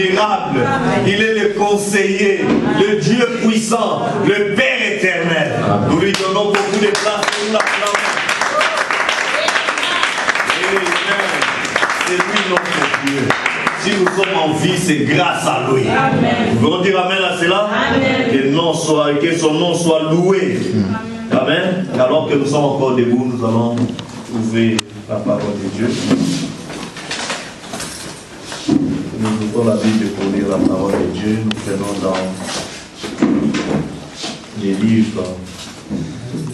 admirable. Il est le conseiller, le Dieu puissant, le Père éternel. Nous lui donnons beaucoup de place pour la flamme. C'est lui notre Dieu. Si nous sommes en vie, c'est grâce à lui. Vous pouvez dire Amen à cela? Amen. Que son nom soit loué. Amen. Alors que nous sommes encore debout, nous allons ouvrir la parole de Dieu. Nous ouvrons la Bible pour lire la parole de Dieu. Nous prenons dans les livres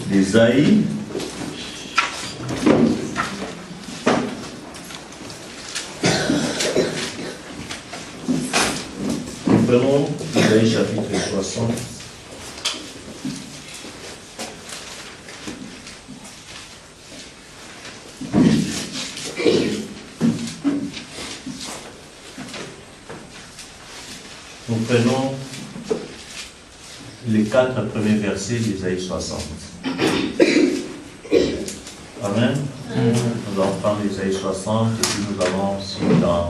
d'Ésaïe. Nous prenons Ésaïe chapitre 60. Nous prenons les 4 premiers versets d'Ésaïe 60. Amen. Nous allons prendre Ésaïe 60 et puis nous allons aussi dans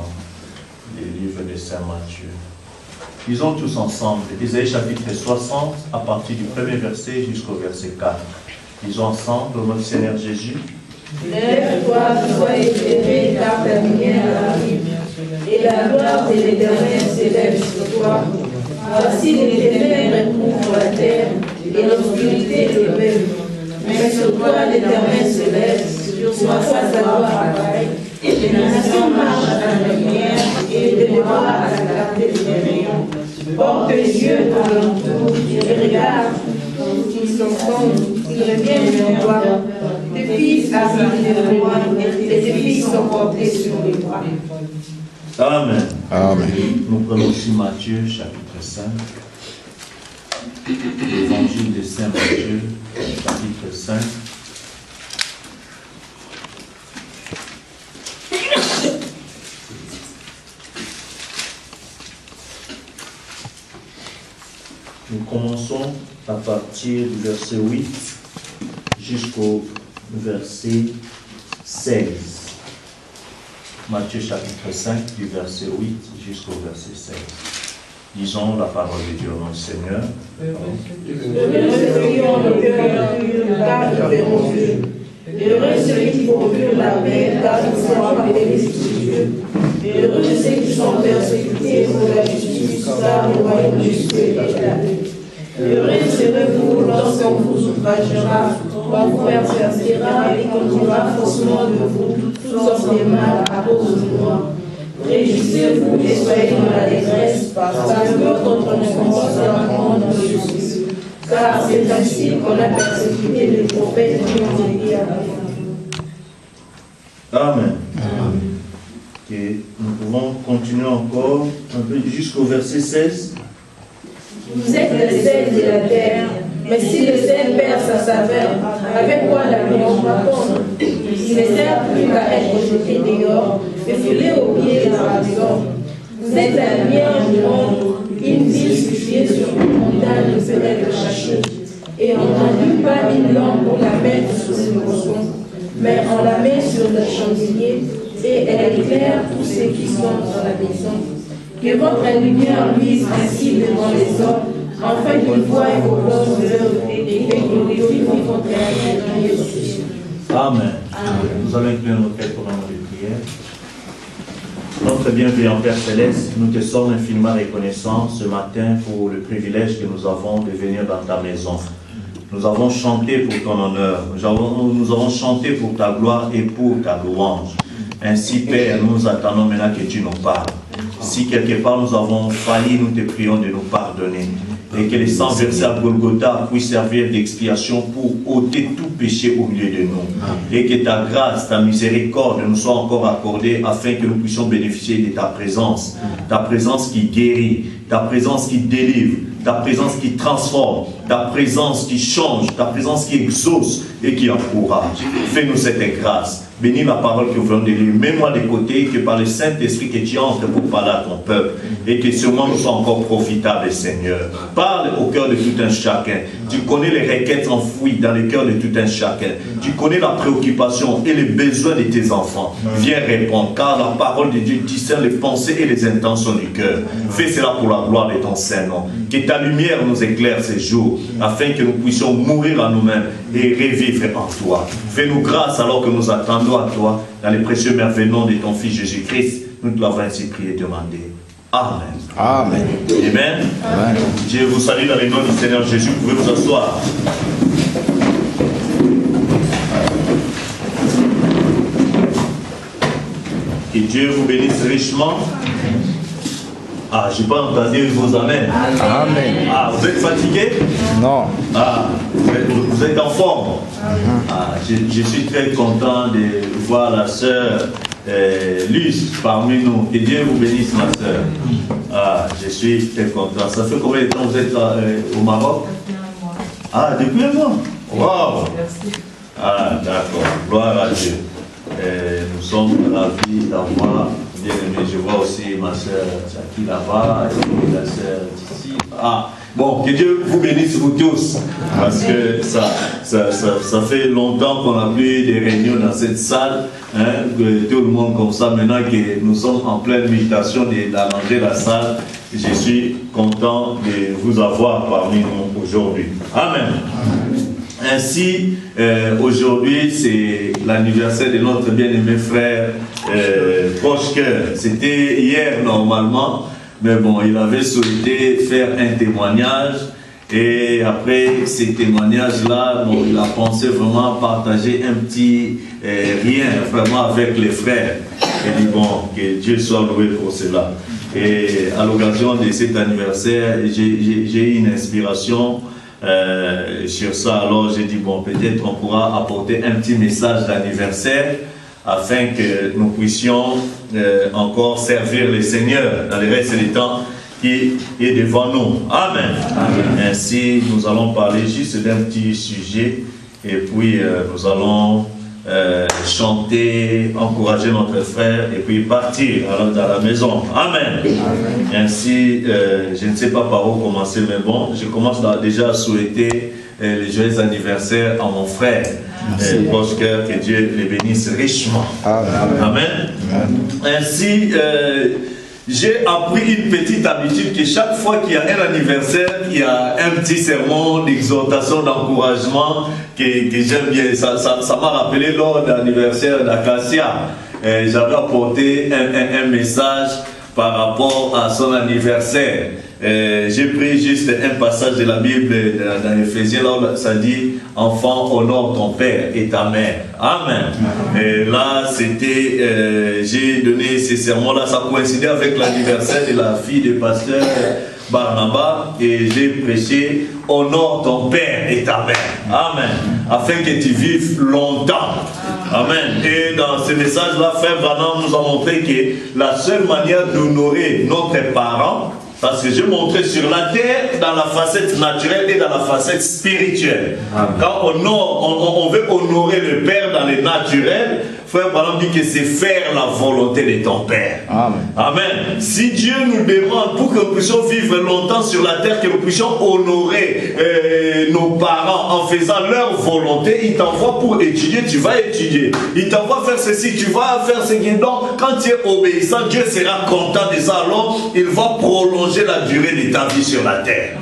les livres de Saint Matthieu. Lisons tous ensemble Ésaïe chapitre 60 à partir du premier verset jusqu'au verset 4. Lisons ensemble au nom du Seigneur Jésus. Lève-toi, sois éclairé, car ta lumière arrive, et la gloire de l'Éternel s'élève sur toi. Voici les ténèbres couvrent la terre, et l'obscurité le peuple. Mais sur toi l'Éternel se lève, sur toi sa gloire apparaît. Les nations marchent à la lumière, et les rois à la clarté de tes rayons. Porte les yeux alentour, et regarde, ils sont comme, ils reviennent vers toi. Tes fils arrivent de loin, et tes filles sont portées sur les bras. Amen. Amen. Nous prenons aussi Matthieu chapitre 5. L'évangile de Saint Matthieu chapitre 5. Nous commençons à partir du verset 8 jusqu'au verset 16. Matthieu chapitre 5, du verset 8 jusqu'au verset 16. Lisons la parole de Dieu au nom du Seigneur. Heureux ceux qui procurent la paix, car ils seront appelés fils de Dieu. Heureux ceux qui sont persécutés pour la justice, car le royaume de Dieu est établi. Heureux serez-vous lorsqu'on vous outragera, qu'on vous persécutera et qu'on dira faussement de vous toutes sortes de mal à cause de moi. Réjouissez-vous et soyez dans la détresse, parce que votre récompense sera grande dans Jésus. Car c'est ainsi qu'on a persécuté les prophètes qui ont été avant. Amen. Okay. Nous pouvons continuer encore un peu jusqu'au verset 16. Vous êtes le sel de la terre, mais si le sel perd sa saveur, avec quoi la viande va fondre? Il ne sert plus qu'à être jeté dehors et foulé aux pieds dans la maison. Vous êtes la lumière du monde, une ville située sur une montagne ne peut être cachée. Et on n'allume pas une lampe pour la mettre sur le bosson, mais on la met sur le chandelier et elle éclaire tous ceux qui sont dans la maison. Que votre lumière luise ainsi devant les hommes, afin qu'ils voient vos bonnes œuvres et qu'ils glorifient votre Père qui est au ciel. Amen. Nous allons inclure nos têtes pour un moment de prière. Notre bienveillant Père Céleste, nous te sommes infiniment reconnaissants ce matin pour le privilège que nous avons de venir dans ta maison. Nous avons chanté pour ton honneur, nous avons chanté pour ta gloire et pour ta louange. Ainsi, Père, nous attendons maintenant que tu nous parles. Si quelque part nous avons failli, nous te prions de nous pardonner. Et que les sang versés à Golgotha puissent servir d'expiation pour ôter tout péché au milieu de nous. Et que ta grâce, ta miséricorde nous soit encore accordée afin que nous puissions bénéficier de ta présence qui guérit, ta présence qui délivre, ta présence qui transforme, ta présence qui change, ta présence qui exauce et qui encourage. Fais-nous cette grâce. Bénis la parole que nous venons de lire. Mets-moi de côté, que par le Saint-Esprit que tu entres pour parler à ton peuple et que sûrement nous soyons encore profitables, Seigneur. Parle au cœur de tout un chacun. Tu connais les requêtes enfouies dans le cœur de tout un chacun. Tu connais la préoccupation et les besoins de tes enfants. Viens répondre, car la parole de Dieu discerne les pensées et les intentions du cœur. Fais cela pour la gloire de ton Saint-Nom. Que ta lumière nous éclaire ces jours, afin que nous puissions mourir à nous-mêmes et revivre en toi. Fais-nous grâce alors que nous attendons à toi, dans les précieux merveilleux noms de ton Fils Jésus-Christ. Nous te l'avons ainsi prié et demandé. Amen. Amen. Amen. Amen. Je vous salue dans le nom du Seigneur Jésus. Vous pouvez vous asseoir. Que Dieu vous bénisse richement. Ah, je n'ai pas entendu vos amens. Amen. Ah, vous êtes fatigué? Non. Ah, vous êtes en forme. Ah, je suis très content de voir la sœur Luce parmi nous. Que Dieu vous bénisse, ma sœur. Ah, je suis très content. Ça fait combien de temps vous êtes là, au Maroc? Ah, depuis un mois. Wow. Ah, d'accord. Gloire à Dieu. Nous sommes ravis d'avoir bien aimé. Je vois aussi ma sœur Jackie là-bas et la sœur ici. Ah, bon, que Dieu vous bénisse vous tous. Parce que ça fait longtemps qu'on a plus des réunions dans cette salle. Hein, tout le monde comme ça. Maintenant que nous sommes en pleine méditation d'arranger la salle, je suis content de vous avoir parmi nous aujourd'hui. Amen. Ainsi, aujourd'hui, c'est l'anniversaire de notre bien-aimé frère Proche Cœur. C'était hier normalement, mais bon, il avait souhaité faire un témoignage. Et après ces témoignages-là, bon, il a pensé vraiment partager un petit rien vraiment avec les frères. Il dit bon, que Dieu soit loué pour cela. Et à l'occasion de cet anniversaire, j'ai eu une inspiration sur ça. Alors j'ai dit bon, peut-être on pourra apporter un petit message d'anniversaire afin que nous puissions encore servir le Seigneur dans le reste du temps qui est devant nous. Amen. Amen. Ainsi, nous allons parler juste d'un petit sujet et puis nous allons chanter, encourager notre frère et puis partir dans la maison. Amen. Amen. Ainsi, je ne sais pas par où commencer, mais bon, je commence déjà à souhaiter les joyeux anniversaires à mon frère. Proche Cœur, que Dieu les bénisse richement. Amen. Amen. Amen. Ainsi, j'ai appris une petite habitude que chaque fois qu'il y a un anniversaire, il y a un petit sermon d'exhortation, d'encouragement que j'aime bien. Ça m'a rappelé lors de l'anniversaire d'Acacia. J'avais apporté un message par rapport à son anniversaire. J'ai pris juste un passage de la Bible dans Éphésiens, là ça dit « Enfant, honore ton père et ta mère ». Amen. Et là, c'était, j'ai donné ces sermons-là, ça coïncidait avec l'anniversaire de la fille du pasteur Barnabas, et j'ai prêché « Honore ton père et ta mère ». Amen. Afin que tu vives longtemps. Amen. Et dans ce message-là, Frère Branham nous a montré que la seule manière d'honorer notre parent, parce que j'ai montré sur la terre dans la facette naturelle et dans la facette spirituelle. Amen. Quand on veut honorer le Père dans le naturel, Frère Branham dit que c'est faire la volonté de ton Père. Amen. Amen. Si Dieu nous demande pour que nous puissions vivre longtemps sur la terre, que nous puissions honorer nos parents en faisant leur volonté, il t'envoie pour étudier, tu vas étudier. Il t'envoie faire ceci, tu vas faire ce qui est. Donc, quand tu es obéissant, Dieu sera content de ça. Alors, il va prolonger la durée de ta vie sur la terre.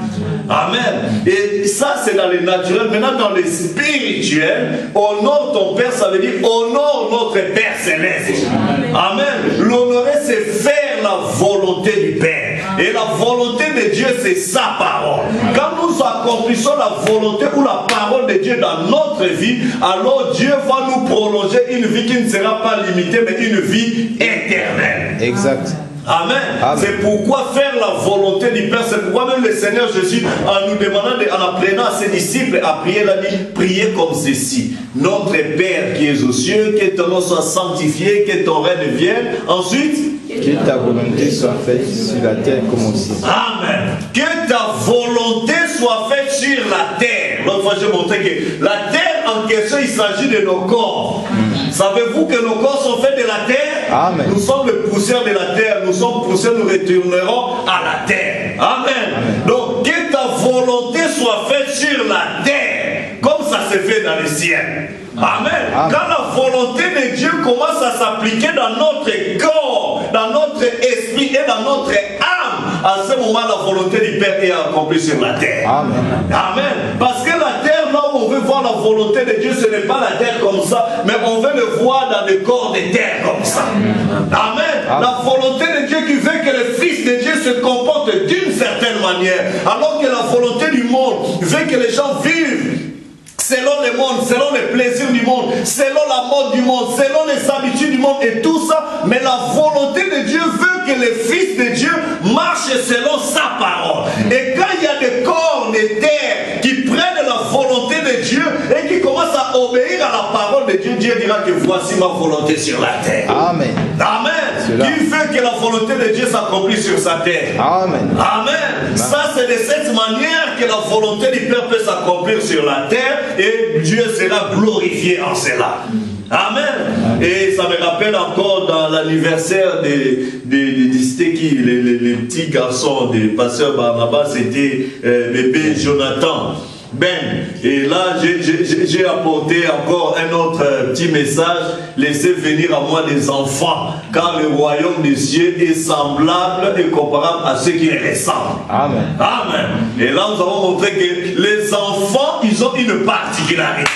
Amen. Et ça, c'est dans le naturel. Maintenant, dans le spirituel, honore ton Père, ça veut dire honore notre Père céleste. Amen. L'honorer, c'est faire la volonté du Père. Et la volonté de Dieu, c'est sa parole. Quand nous accomplissons la volonté ou la parole de Dieu dans notre vie, alors Dieu va nous prolonger une vie qui ne sera pas limitée, mais une vie éternelle. Exact. Amen. Amen. C'est pourquoi faire la volonté du Père, c'est pourquoi même le Seigneur Jésus, en nous demandant, en apprenant à ses disciples à prier, il a dit, priez comme ceci. Notre Père qui es aux cieux, que ton nom soit sanctifié, que ton règne vienne. Ensuite, que ta volonté soit faite sur la terre comme au ciel. Amen. Amen. Que ta volonté soit faite sur la terre. L'autre fois, j'ai montré que la terre en question, il s'agit de nos corps. Savez-vous que nos corps sont faits de la terre? Amen. Nous sommes le poussière de la terre. Nous sommes poussière, nous retournerons à la terre. Amen. Donc, que ta volonté soit faite sur la terre, comme ça se fait dans le ciel. Amen. Quand la volonté de Dieu commence à s'appliquer dans notre corps, dans notre esprit et dans notre âme, à ce moment, la volonté du Père est accomplie sur la terre. Amen. Amen. Parce que la terre, là où on veut voir la volonté de Dieu, ce n'est pas la terre comme ça, mais on veut le voir dans le corps de terre comme ça. Amen. La volonté de Dieu qui veut que le Fils de Dieu se comporte d'une certaine manière, alors que la volonté du monde veut que les gens vivent selon le monde, selon les plaisirs du monde, selon la mode du monde, selon les habitudes du monde et tout ça. Mais la volonté de Dieu veut que le Fils de Dieu marche selon sa parole. Et quand il y a des corps de terre qui prennent la volonté de Dieu et qui commencent à obéir à la parole de Dieu, Dieu dira que voici ma volonté sur la terre. Amen. Amen. Qui veut que la volonté de Dieu s'accomplisse sur sa terre. Amen. Amen. Ça, c'est de cette manière que la volonté du Père peut s'accomplir sur la terre. Et Dieu sera glorifié en cela. Amen. Et ça me rappelle encore dans l'anniversaire les petits garçons des pasteurs Barnabas, c'était bébé Jonathan. Et là j'ai apporté encore un autre petit message. Laissez venir à moi des enfants, car le royaume des cieux est semblable et comparable à ce qui est récent. Amen. Amen. Et là nous avons montré que les enfants, ils ont une particularité.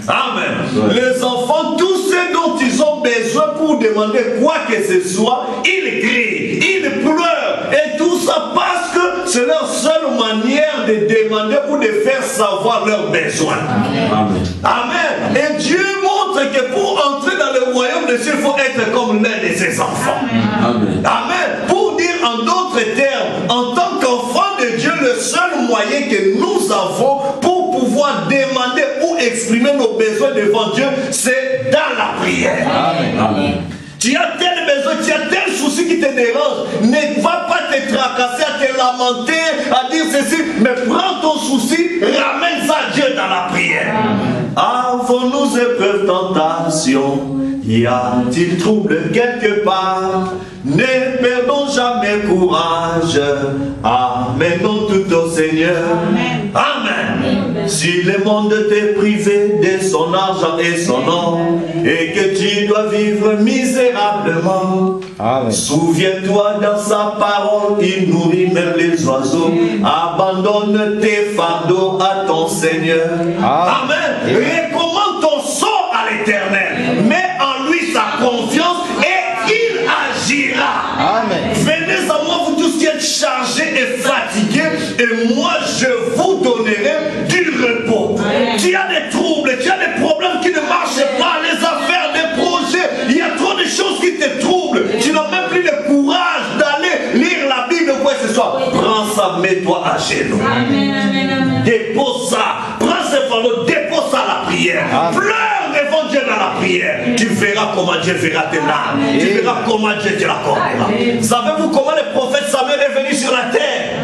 Amen. Les enfants, tout ce dont ils ont besoin pour demander quoi que ce soit, ils crient, ils pleurent, et tout ça parce que c'est leur seule manière de demander ou de faire savoir leurs besoins. Amen. Amen. Et Dieu montre que pour entrer dans le royaume de Dieu, il faut être comme l'un de ses enfants. Amen. Amen. Pour dire en d'autres termes, en tant qu'enfant de Dieu, le seul moyen que nous avons pour pouvoir demander ou exprimer nos besoins devant Dieu, c'est dans la prière. Amen. Amen. Tu as tel besoin, tu as tel souci qui te dérange. Ne va pas te tracasser, à te lamenter, à dire ceci, mais prends ton souci, ramène ça à Dieu dans la prière. Avons-nous épreuve, tentation? Y a-t-il trouble quelque part? Ne perdons jamais courage. Amenons tout au Seigneur. Amen. Amen. Si le monde t'est privé de son argent et son nom, et que tu dois vivre misérablement, souviens-toi dans sa parole, il nourrit même les oiseaux. Abandonne tes fardeaux à ton Seigneur. Amen. Recommande ton sort à l'Éternel. Mets en lui sa confiance et il agira. Amen. Venez à moi, vous tous qui êtes chargés et fatigués, et moi je vous donnerai du repos. Amen. Tu as des troubles, tu as des problèmes qui ne marchent pas, les affaires, des projets, il y a trop de choses qui te troublent. Tu n'as même plus le courage d'aller lire la Bible ou quoi que ce soit. Prends ça, mets-toi à genoux. Amen, amen, amen. Dépose ça, prends ce fardeau, dépose ça à la prière. Amen. Pleure devant Dieu dans la prière. Tu verras comment Dieu verra tes larmes. Tu verras comment Dieu te l'accordera. Savez-vous comment le prophète Samuel est venu sur la terre?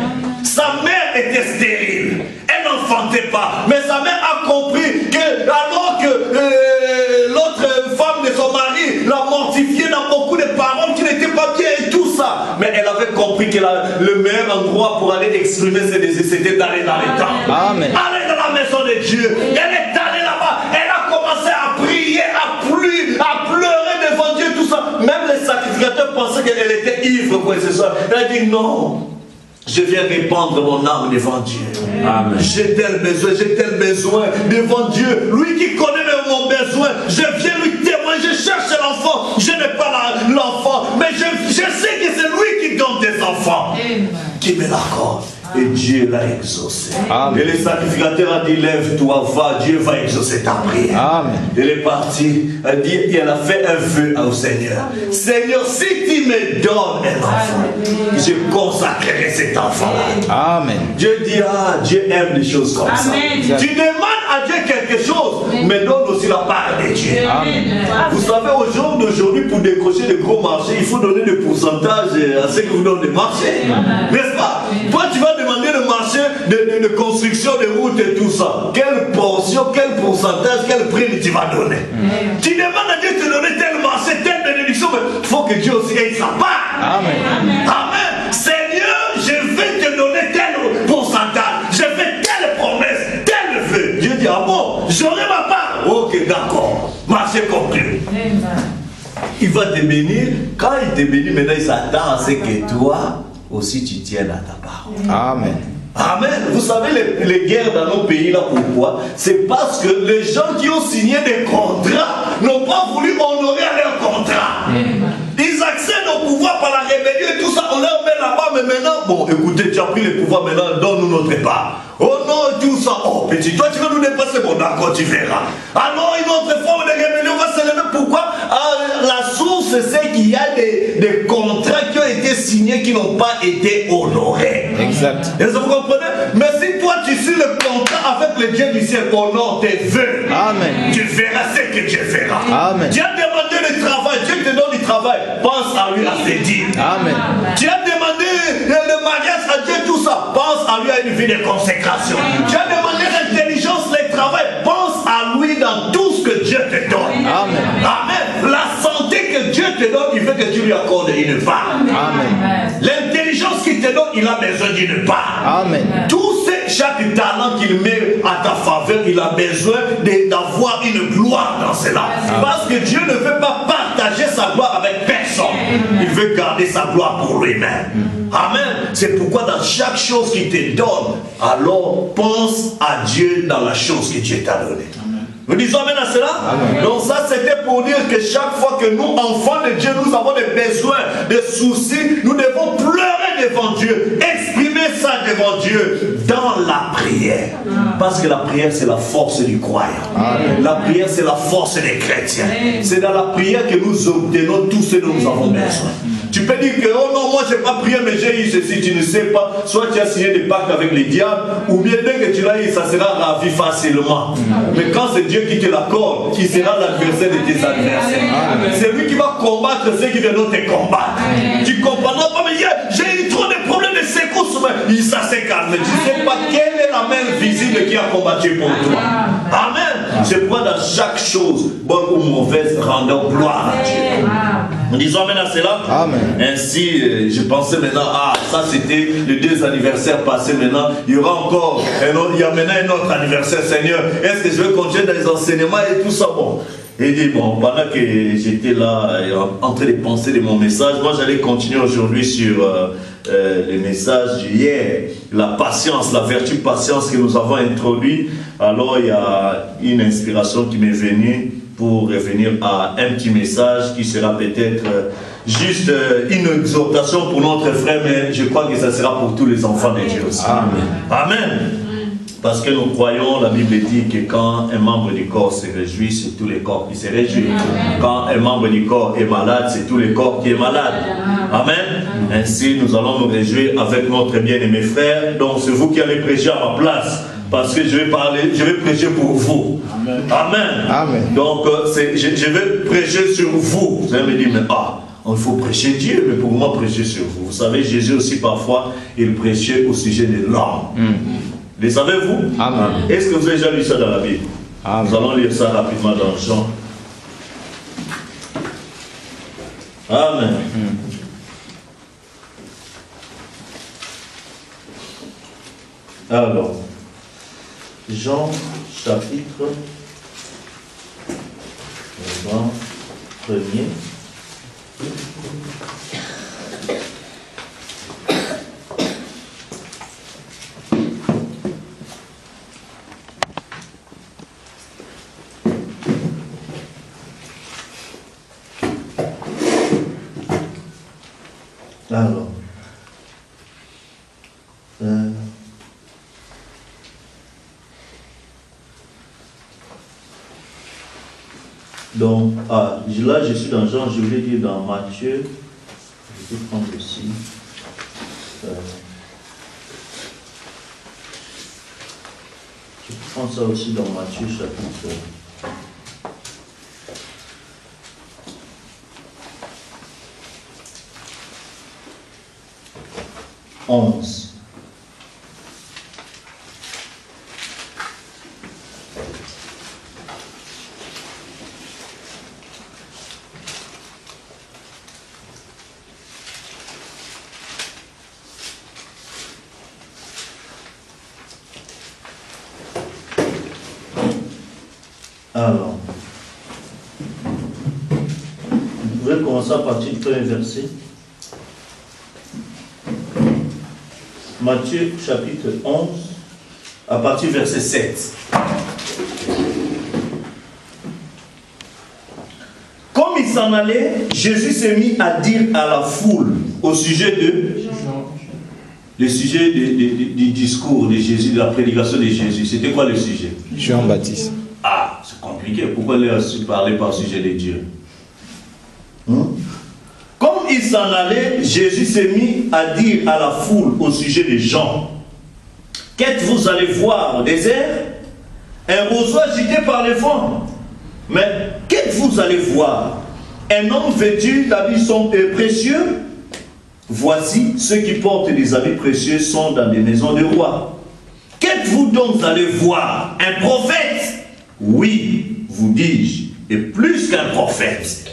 Sa mère était stérile. Elle n'enfantait pas. Mais sa mère a compris que alors que l'autre femme de son mari l'a mortifié dans beaucoup de paroles qui n'étaient pas bien et tout ça. Mais elle avait compris que le meilleur endroit pour aller exprimer ses désirs, c'était d'aller dans les temps. Amen. Aller dans la maison de Dieu. Elle est allée là-bas. Elle a commencé à prier, à pleurer devant Dieu, tout ça. Même les sacrificateurs pensaient qu'elle était ivre, quoi, c'est ça. Elle a dit non. Je viens répandre mon âme devant Dieu. Amen. J'ai tel besoin devant Dieu. Lui qui connaît mon besoin, je viens lui témoigner. Je cherche l'enfant. Je n'ai pas l'enfant, mais je sais que c'est lui qui donne des enfants. Amen. Qui me l'accorde. Et Dieu l'a exaucé. Amen. Et le sacrificateur a dit, lève-toi, va, Dieu va exaucer ta prière. Amen. Elle est partie, elle a fait un vœu au Seigneur. Amen. Seigneur, si tu me donnes un enfant, je consacrerai cet enfant-là. Amen. Dieu dit, Dieu aime les choses comme Amen. Ça. Tu demandes à Dieu quelque chose, mais donne aussi la part de Dieu. Amen. Vous savez, au jour d'aujourd'hui, pour décrocher de gros marchés, il faut donner des pourcentages à ceux qui vous donnent des marchés. N'est-ce pas? Toi, tu vas demander le marché de construction de routes et tout ça. Quelle portion, quel pourcentage, quel prix tu vas donner? Tu demandes à Dieu de te donner tel marché, telle bénédiction, mais il faut que Dieu aussi ait sa part. Amen. Amen. Seigneur, je vais te donner tel pourcentage. Je fais telle promesse, tel vœu. Dieu dit, ah bon, j'aurai ma part. Ok, d'accord. Marché conclu. Il va te bénir. Quand il te bénit, maintenant il s'attend à ce que toi aussi tu tiennes à ta part. Amen. Amen. Vous savez, les guerres dans nos pays, là, pourquoi? C'est parce que les gens qui ont signé des contrats n'ont pas voulu honorer leur contrat. Ils accèdent au pouvoir par la rébellion et tout ça, on leur met là-bas, mais maintenant, bon, écoutez, tu as pris le pouvoir, maintenant, donne-nous notre part. Oh non, tout ça, oh petit, toi tu vas nous dépasser, bon d'accord, tu verras. Alors une autre forme de rébellion va se lever, pourquoi? La source, c'est qu'il y a des contrats qui ont été signés qui n'ont pas été honorés. Exact. Est-ce que vous comprenez? Mais si toi tu suis le contrat avec le Dieu du ciel, honore tes vœux. Amen. Tu verras ce que Dieu fera. Amen. Tu as demandé le travail, Dieu te donne du travail, pense à lui à ses dires. Amen. Tu as demandé le mariage à Dieu, tout ça, pense à lui à une vie de conséquence. Tu as demandé l'intelligence, le travail, pense à lui dans tout ce que Dieu te donne. Amen. Amen. La santé que Dieu te donne, il veut que tu lui accordes une part. Amen. L'intelligence qu'il te donne, il a besoin d'une part. Amen. Chaque talent qu'il met à ta faveur, il a besoin d'avoir une gloire dans cela. Parce que Dieu ne veut pas partager sa gloire avec personne. Il veut garder sa gloire pour lui-même. Amen. C'est pourquoi dans chaque chose qu'il te donne, alors pense à Dieu dans la chose que Dieu t'a donnée. Nous disons amen à cela? Amen. Donc ça c'était pour dire que chaque fois que nous, enfants de Dieu, nous avons des besoins, des soucis, nous devons pleurer devant Dieu, exprimer ça devant Dieu dans la prière. Parce que la prière c'est la force du croyant. Amen. La prière c'est la force des chrétiens. C'est dans la prière que nous obtenons tout ce dont nous avons besoin. Tu peux dire que, oh non, moi je n'ai pas prié, mais j'ai eu ceci, tu ne sais pas. Soit tu as signé des pactes avec les diables, ou bien dès que tu l'as eu, ça sera ravi facilement. Mais quand c'est Dieu qui te l'accorde, qui sera l'adversaire de tes adversaires. C'est lui qui va combattre ceux qui viennent te combattre. Tu comprendras pas, mais j'ai eu trop de problèmes de secousses, mais ça s'est calmé. Tu ne sais pas quelle est la main visible qui a combattu pour toi. Amen. C'est pourquoi dans chaque chose, bonne ou mauvaise, rendons gloire à Dieu. Nous disons amen à cela. Amen. Ainsi, je pensais maintenant, ça c'était les 2 anniversaires passés maintenant. Il y aura encore il y a maintenant un autre anniversaire, Seigneur. Est-ce que je vais continuer dans les enseignements et tout ça? Bon. Et dit, bon, pendant que j'étais là en train de penser de mon message, moi j'allais continuer aujourd'hui sur le message d'hier, la patience, la vertu patience que nous avons introduit. Alors il y a une inspiration qui m'est venue pour revenir à un petit message qui sera peut-être juste une exhortation pour notre frère, mais je crois que ça sera pour tous les enfants de Dieu aussi. Amen. Amen. Parce que nous croyons, la Bible dit que quand un membre du corps se réjouit, c'est tout le corps qui se réjouit. Amen. Quand un membre du corps est malade, c'est tout le corps qui est malade. Amen. Ainsi, nous allons nous réjouir avec notre bien-aimé frère. Donc, c'est vous qui allez prêcher à ma place. Parce que je vais prêcher pour vous. Amen. Amen. Amen. Donc, je vais prêcher sur vous. Vous allez me dire, mais il faut prêcher Dieu, mais pour moi, prêcher sur vous. Vous savez, Jésus aussi, parfois, il prêchait au sujet de l'homme. Les savez-vous? Amen. Est-ce que vous avez déjà lu ça dans la Bible? Amen. Nous allons lire ça rapidement dans Jean. Amen. Alors, Jean chapitre 1er. Alors, donc, là je suis dans Jean, je voulais dire dans Matthieu, je vais prendre aussi, je prends ça aussi dans Matthieu chapitre 11. Alors, vous pouvez commencer à partir du premier verset. Matthieu chapitre 11, à partir du verset 7. Comme il s'en allait, Jésus s'est mis à dire à la foule au sujet de Jean. Le sujet du discours de Jésus, de la prédication de Jésus. C'était quoi le sujet? Jean-Baptiste. Ah, c'est compliqué. Pourquoi il a parlé par sujet de Dieu? Comme il s'en allait, Jésus s'est mis à dire à la foule au sujet de Jean. Qu'êtes-vous allé voir au désert? Un roseau agité par le vent. Mais qu'êtes-vous allé voir? Un homme vêtu d'habits précieux? Voici, ceux qui portent des habits précieux sont dans des maisons de rois. Qu'êtes-vous donc allé voir? Un prophète? Oui, vous dis-je, et plus qu'un prophète.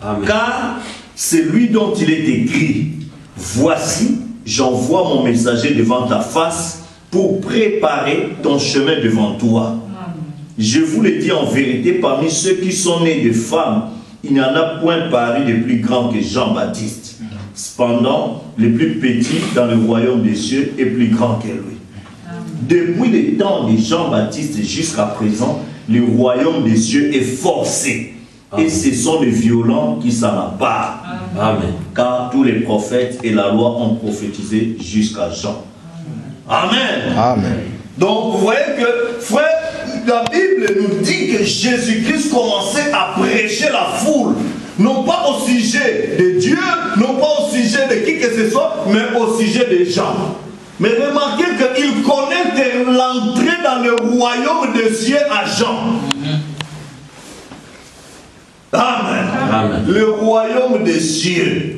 Amen. Car c'est lui dont il est écrit, voici, j'envoie mon messager devant ta face pour préparer ton chemin devant toi. Amen. Je vous le dis en vérité, parmi ceux qui sont nés de femmes, il n'y en a point paru de plus grand que Jean-Baptiste. Cependant, le plus petit dans le royaume des cieux est plus grand que lui. Amen. Depuis le temps de Jean-Baptiste jusqu'à présent, le royaume des cieux est forcé. Amen. Et ce sont les violents qui s'en emparent. Amen. Car tous les prophètes et la loi ont prophétisé jusqu'à Jean. Amen. Amen. Donc vous voyez que, frère, la Bible nous dit que Jésus-Christ commençait à prêcher la foule. Non pas au sujet de Dieu, non pas au sujet de qui que ce soit, mais au sujet des gens. Mais remarquez qu'il connaît l'entrée dans le royaume des cieux à Jean. Amen. Amen. Le royaume des cieux.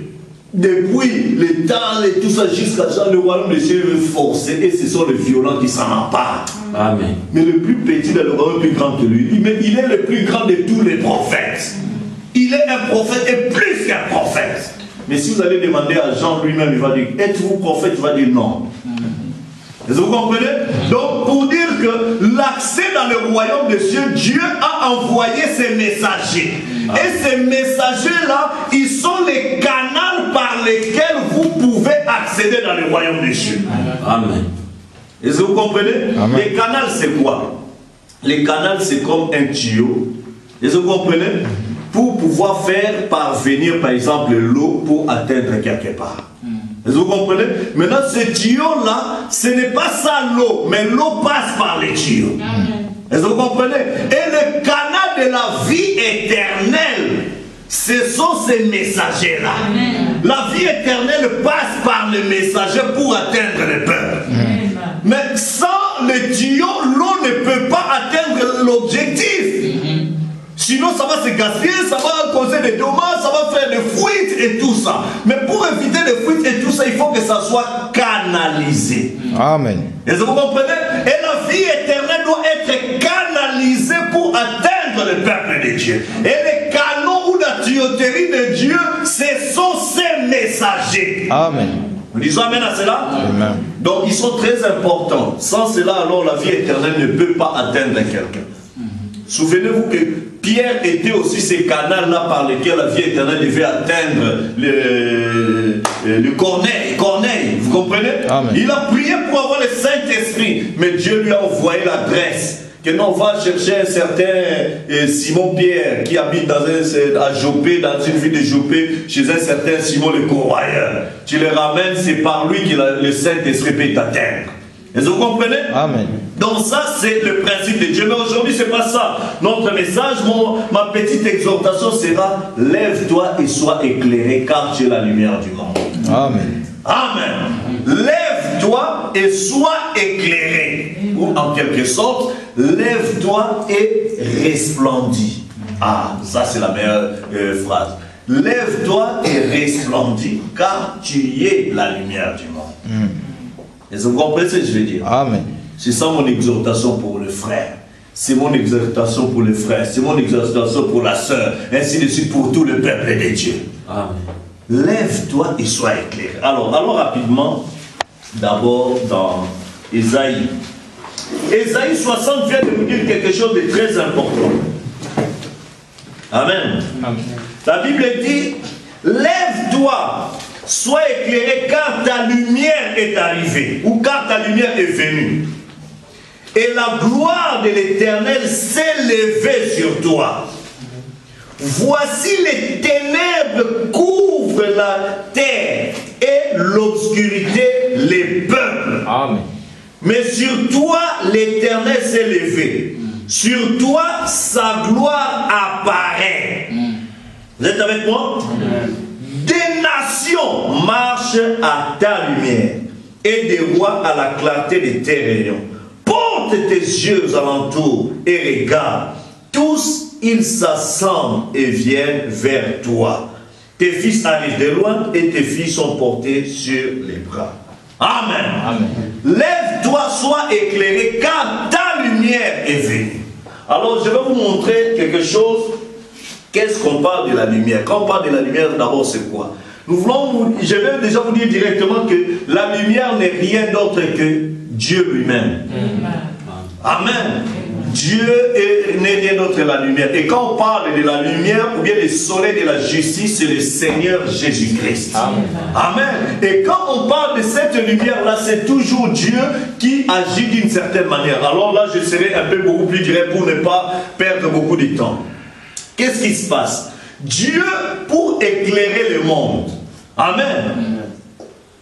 Depuis le temps et tout ça jusqu'à Jean, le royaume des cieux est forcé et ce sont les violents qui s'en emparent. Amen. Mais le plus petit dans le royaume est plus grand que lui. Mais il est le plus grand de tous les prophètes. Il est un prophète et plus qu'un prophète. Mais si vous allez demander à Jean lui-même, il va dire, êtes-vous prophète? Il va dire non. Vous comprenez? Donc pour dire que l'accès dans le royaume des cieux, Dieu a envoyé ses messagers. Et ces messagers-là, ils sont les canaux par lesquels vous pouvez accéder dans le royaume des cieux. Amen. Est-ce que vous comprenez? Amen. Les canaux, c'est quoi? Les canaux, c'est comme un tuyau. Est-ce que vous comprenez? Pour pouvoir faire parvenir, par exemple, l'eau pour atteindre quelque part. Est-ce que vous comprenez? Maintenant, ce tuyau-là, ce n'est pas ça l'eau, mais l'eau passe par les tuyaux. Est-ce que vous comprenez? Et le canal de la vie éternelle, ce sont ces messagers-là. La vie éternelle passe par les messagers pour atteindre le peuple. Mais sans le tuyau, l'eau ne peut pas atteindre l'objectif. Sinon, ça va se gaspiller, ça va causer des dommages, ça va faire des fuites et tout ça. Mais pour éviter les fuites et tout ça, il faut que ça soit canalisé. Amen. Est-ce que vous comprenez? Et la vie éternelle doit être canalisée pour atteindre le peuple de Dieu. Et les canaux ou la tuyauterie de Dieu, ce sont ces messagers. Amen. Nous disons amen à cela? Amen. Donc, ils sont très importants. Sans cela, alors, la vie éternelle ne peut pas atteindre quelqu'un. Souvenez-vous que Pierre était aussi ces canaux-là par lesquels la vie éternelle devait atteindre le Corneille, vous comprenez? Amen. Il a prié pour avoir le Saint-Esprit, mais Dieu lui a envoyé l'adresse. Que non, va chercher un certain Simon Pierre qui habite à Joppé, dans une ville de Joppé, chez un certain Simon le Corroyeur. Tu le ramènes, c'est par lui que le Saint-Esprit peut t'atteindre. Est-ce que vous comprenez? Amen. Donc ça, c'est le principe de Dieu. Mais aujourd'hui, ce n'est pas ça. Notre message, ma petite exhortation sera, lève-toi et sois éclairé, car tu es la lumière du monde. Amen. Amen. Lève-toi et sois éclairé. Ou en quelque sorte, lève-toi et resplendis. Ah, ça c'est la meilleure phrase. lève-toi et resplendis, car tu es la lumière du monde. Et vous comprenez ce que je veux dire? Amen. C'est ça mon exhortation pour le frère. C'est mon exhortation pour le frère. C'est mon exhortation pour la sœur. Ainsi de suite pour tout le peuple de Dieu. Amen. Lève-toi et sois éclairé. Alors rapidement, d'abord dans Ésaïe. Ésaïe 60 vient de nous dire quelque chose de très important. Amen. Amen. La Bible dit, lève-toi, sois éclairé car ta lumière est arrivée, ou car ta lumière est venue. Et la gloire de l'Éternel s'est levée sur toi. Voici les ténèbres couvrent la terre et l'obscurité les peuples. Amen. Mais sur toi l'Éternel s'est levé. Sur toi sa gloire apparaît. Vous êtes avec moi? Des nations marchent à ta lumière et des rois à la clarté de tes rayons. Porte tes yeux aux alentours et regarde. Tous ils s'assemblent et viennent vers toi. Tes fils arrivent de loin et tes filles sont portées sur les bras. Amen. Amen. Lève-toi, sois éclairé, car ta lumière est venue. Alors, je vais vous montrer quelque chose. Qu'est-ce qu'on parle de la lumière? Quand on parle de la lumière, d'abord, c'est quoi? Je vais déjà vous dire directement que la lumière n'est rien d'autre que Dieu lui-même. Amen. Dieu n'est rien d'autre que la lumière. Et quand on parle de la lumière, ou bien le soleil de la justice, c'est le Seigneur Jésus-Christ. Amen. Amen. Et quand on parle de cette lumière-là, c'est toujours Dieu qui agit d'une certaine manière. Alors là, je serai un peu beaucoup plus direct pour ne pas perdre beaucoup de temps. Qu'est-ce qui se passe? Dieu, pour éclairer le monde, Amen,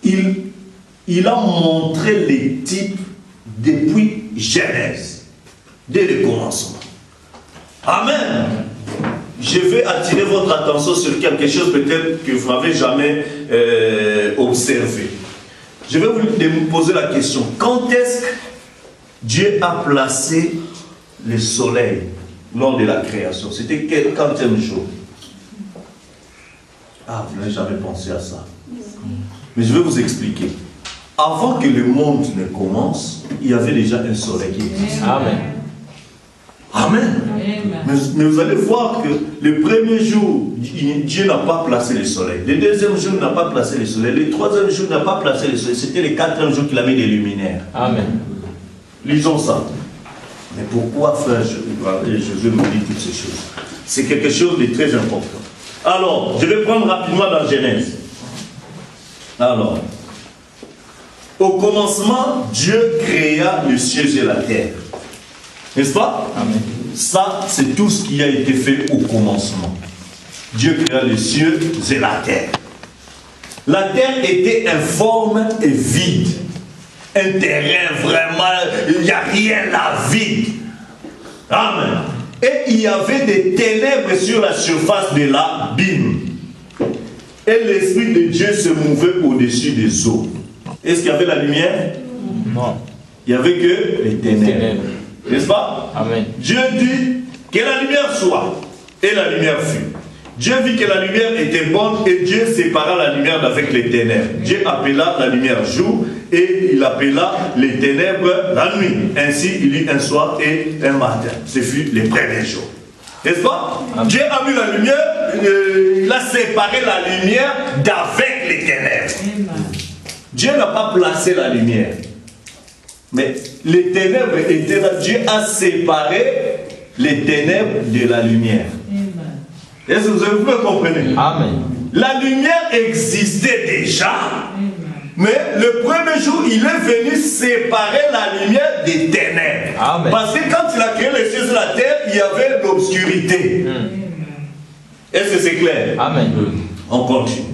il a montré les types depuis Genèse, dès le commencement. Amen. Je vais attirer votre attention sur quelque chose peut-être que vous n'avez jamais observé. Je vais vous poser la question. Quand est-ce que Dieu a placé le soleil lors de la création? C'était quel jour? Ah, vous n'avez jamais pensé à ça. Mais je vais vous expliquer. Avant que le monde ne commence, il y avait déjà un soleil qui existait. Amen. Amen. Mais vous allez voir que le premier jour, Dieu n'a pas placé le soleil. Le deuxième jour, il n'a pas placé le soleil. Le troisième jour, il n'a pas placé le soleil. C'était le quatrième jour qu'il a mis des luminaires. Amen. Lisons ça. Mais pourquoi, frère Jésus nous dit toutes ces choses? C'est quelque chose de très important. Alors, je vais prendre rapidement dans Genèse. Alors, au commencement, Dieu créa le ciel et la terre. N'est-ce pas? Amen. Ça, c'est tout ce qui a été fait au commencement. Dieu créa les cieux et la terre. La terre était informe et vide. Un terrain vraiment, il n'y a rien là, vide. Amen. Et il y avait des ténèbres sur la surface de l'abîme. Et l'Esprit de Dieu se mouvait au-dessus des eaux. Est-ce qu'il y avait la lumière? Non. Il n'y avait que les ténèbres. N'est-ce pas? Amen. Dieu dit que la lumière soit. Et la lumière fut. Dieu vit que la lumière était bonne et Dieu sépara la lumière d'avec les ténèbres. Dieu appela la lumière jour et il appela les ténèbres la nuit. Ainsi, il eut un soir et un matin. Ce fut les premiers jours. N'est-ce pas? Amen. Dieu a mis la lumière, il a séparé la lumière d'avec les ténèbres. Amen. Dieu n'a pas placé la lumière. Mais les ténèbres étaient là. Dieu a séparé les ténèbres de la lumière. Est-ce que vous me comprenez? Amen. La lumière existait déjà. Amen. Mais le premier jour, il est venu séparer la lumière des ténèbres. Amen. Parce que quand il a créé les cieux et la terre, il y avait l'obscurité. Est-ce que c'est clair? Amen. On continue.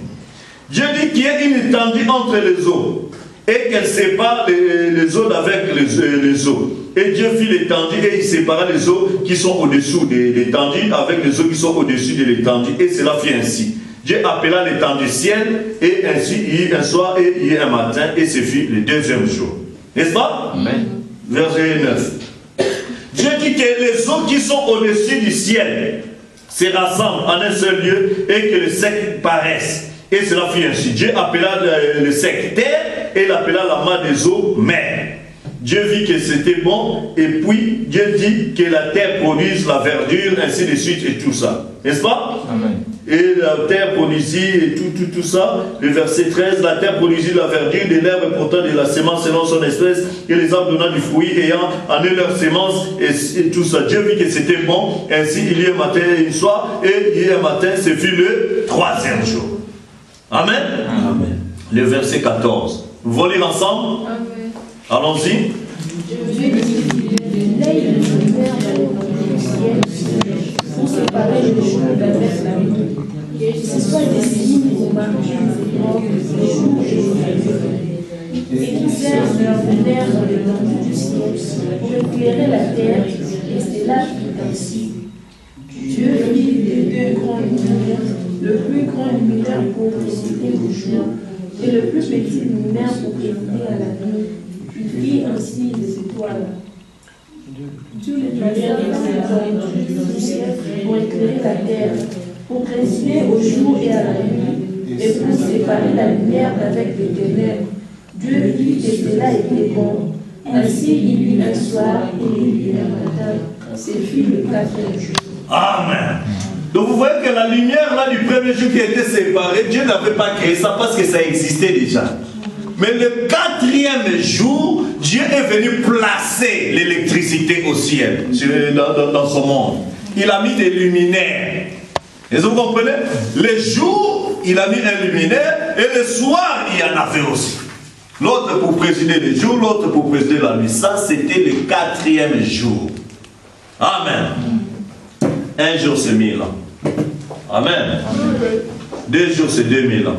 Dieu dit qu'il y a une étendue entre les eaux et qu'elle sépare les eaux d'avec les eaux. Et Dieu fit l'étendue et il sépara les eaux qui sont au-dessous de l'étendue avec les eaux qui sont au-dessus de l'étendue. Et cela fit ainsi. Dieu appela l'étendue ciel et ainsi il y eut un soir et il y eut un matin et ce fut le deuxième jour. N'est-ce pas? Amen. Verset 9. Dieu dit que les eaux qui sont au-dessus du ciel, se rassemblent en un seul lieu et que le sec paraisse. Et cela fut ainsi. Dieu appela le sec terre et il appela la main des eaux mer. Dieu vit que c'était bon et puis Dieu dit que la terre produise la verdure, ainsi de suite et tout ça. N'est-ce pas? Amen. Et la terre produisit et tout ça. Le verset 13, la terre produisit la verdure de l'herbe portant de la semence selon son espèce et les arbres donnant du fruit ayant en eux leur semence et tout ça. Dieu vit que c'était bon, ainsi il y a un matin et une soir et il y a un matin, ce fut le 3e jour. Amen. Amen. Le verset 14. Vous voulez lire ensemble? Amen. Allons-y. Pour séparer le jour d'avec la nuit, que ce soit des signes pour marquer le jour et qui servent leur lumière dans l'étendue du ciel pour éclairer la terre, et c'est là fut ainsi. Dieu fit les 2 grands luminaires, le plus grand luminaire pour précéder le jour, et le plus petit luminaire pour précéder à la nuit. Il fit ainsi les étoiles. Dieu les lumières du ciel pour éclairer la terre, pour préciser au jour et à la nuit, et pour séparer la lumière d'avec les ténèbres. Dieu vit que cela était bon. Ainsi il eut un soir et il eut un matin. C'est fut le 4e jour. Amen. Donc vous voyez que la lumière là du premier jour qui a été séparée, Dieu n'avait pas créé ça parce que ça existait déjà. Mais le 4e jour, Dieu est venu placer l'électricité au ciel, dans son monde. Il a mis des luminaires. Et vous comprenez? Les jours, il a mis un luminaire, et le soir, il y en avait aussi. L'autre pour présider les jours, l'autre pour présider la nuit. Ça, c'était le 4e jour. Amen. Un jour, c'est 1000 ans. Amen. 2 jours, c'est 2000 ans.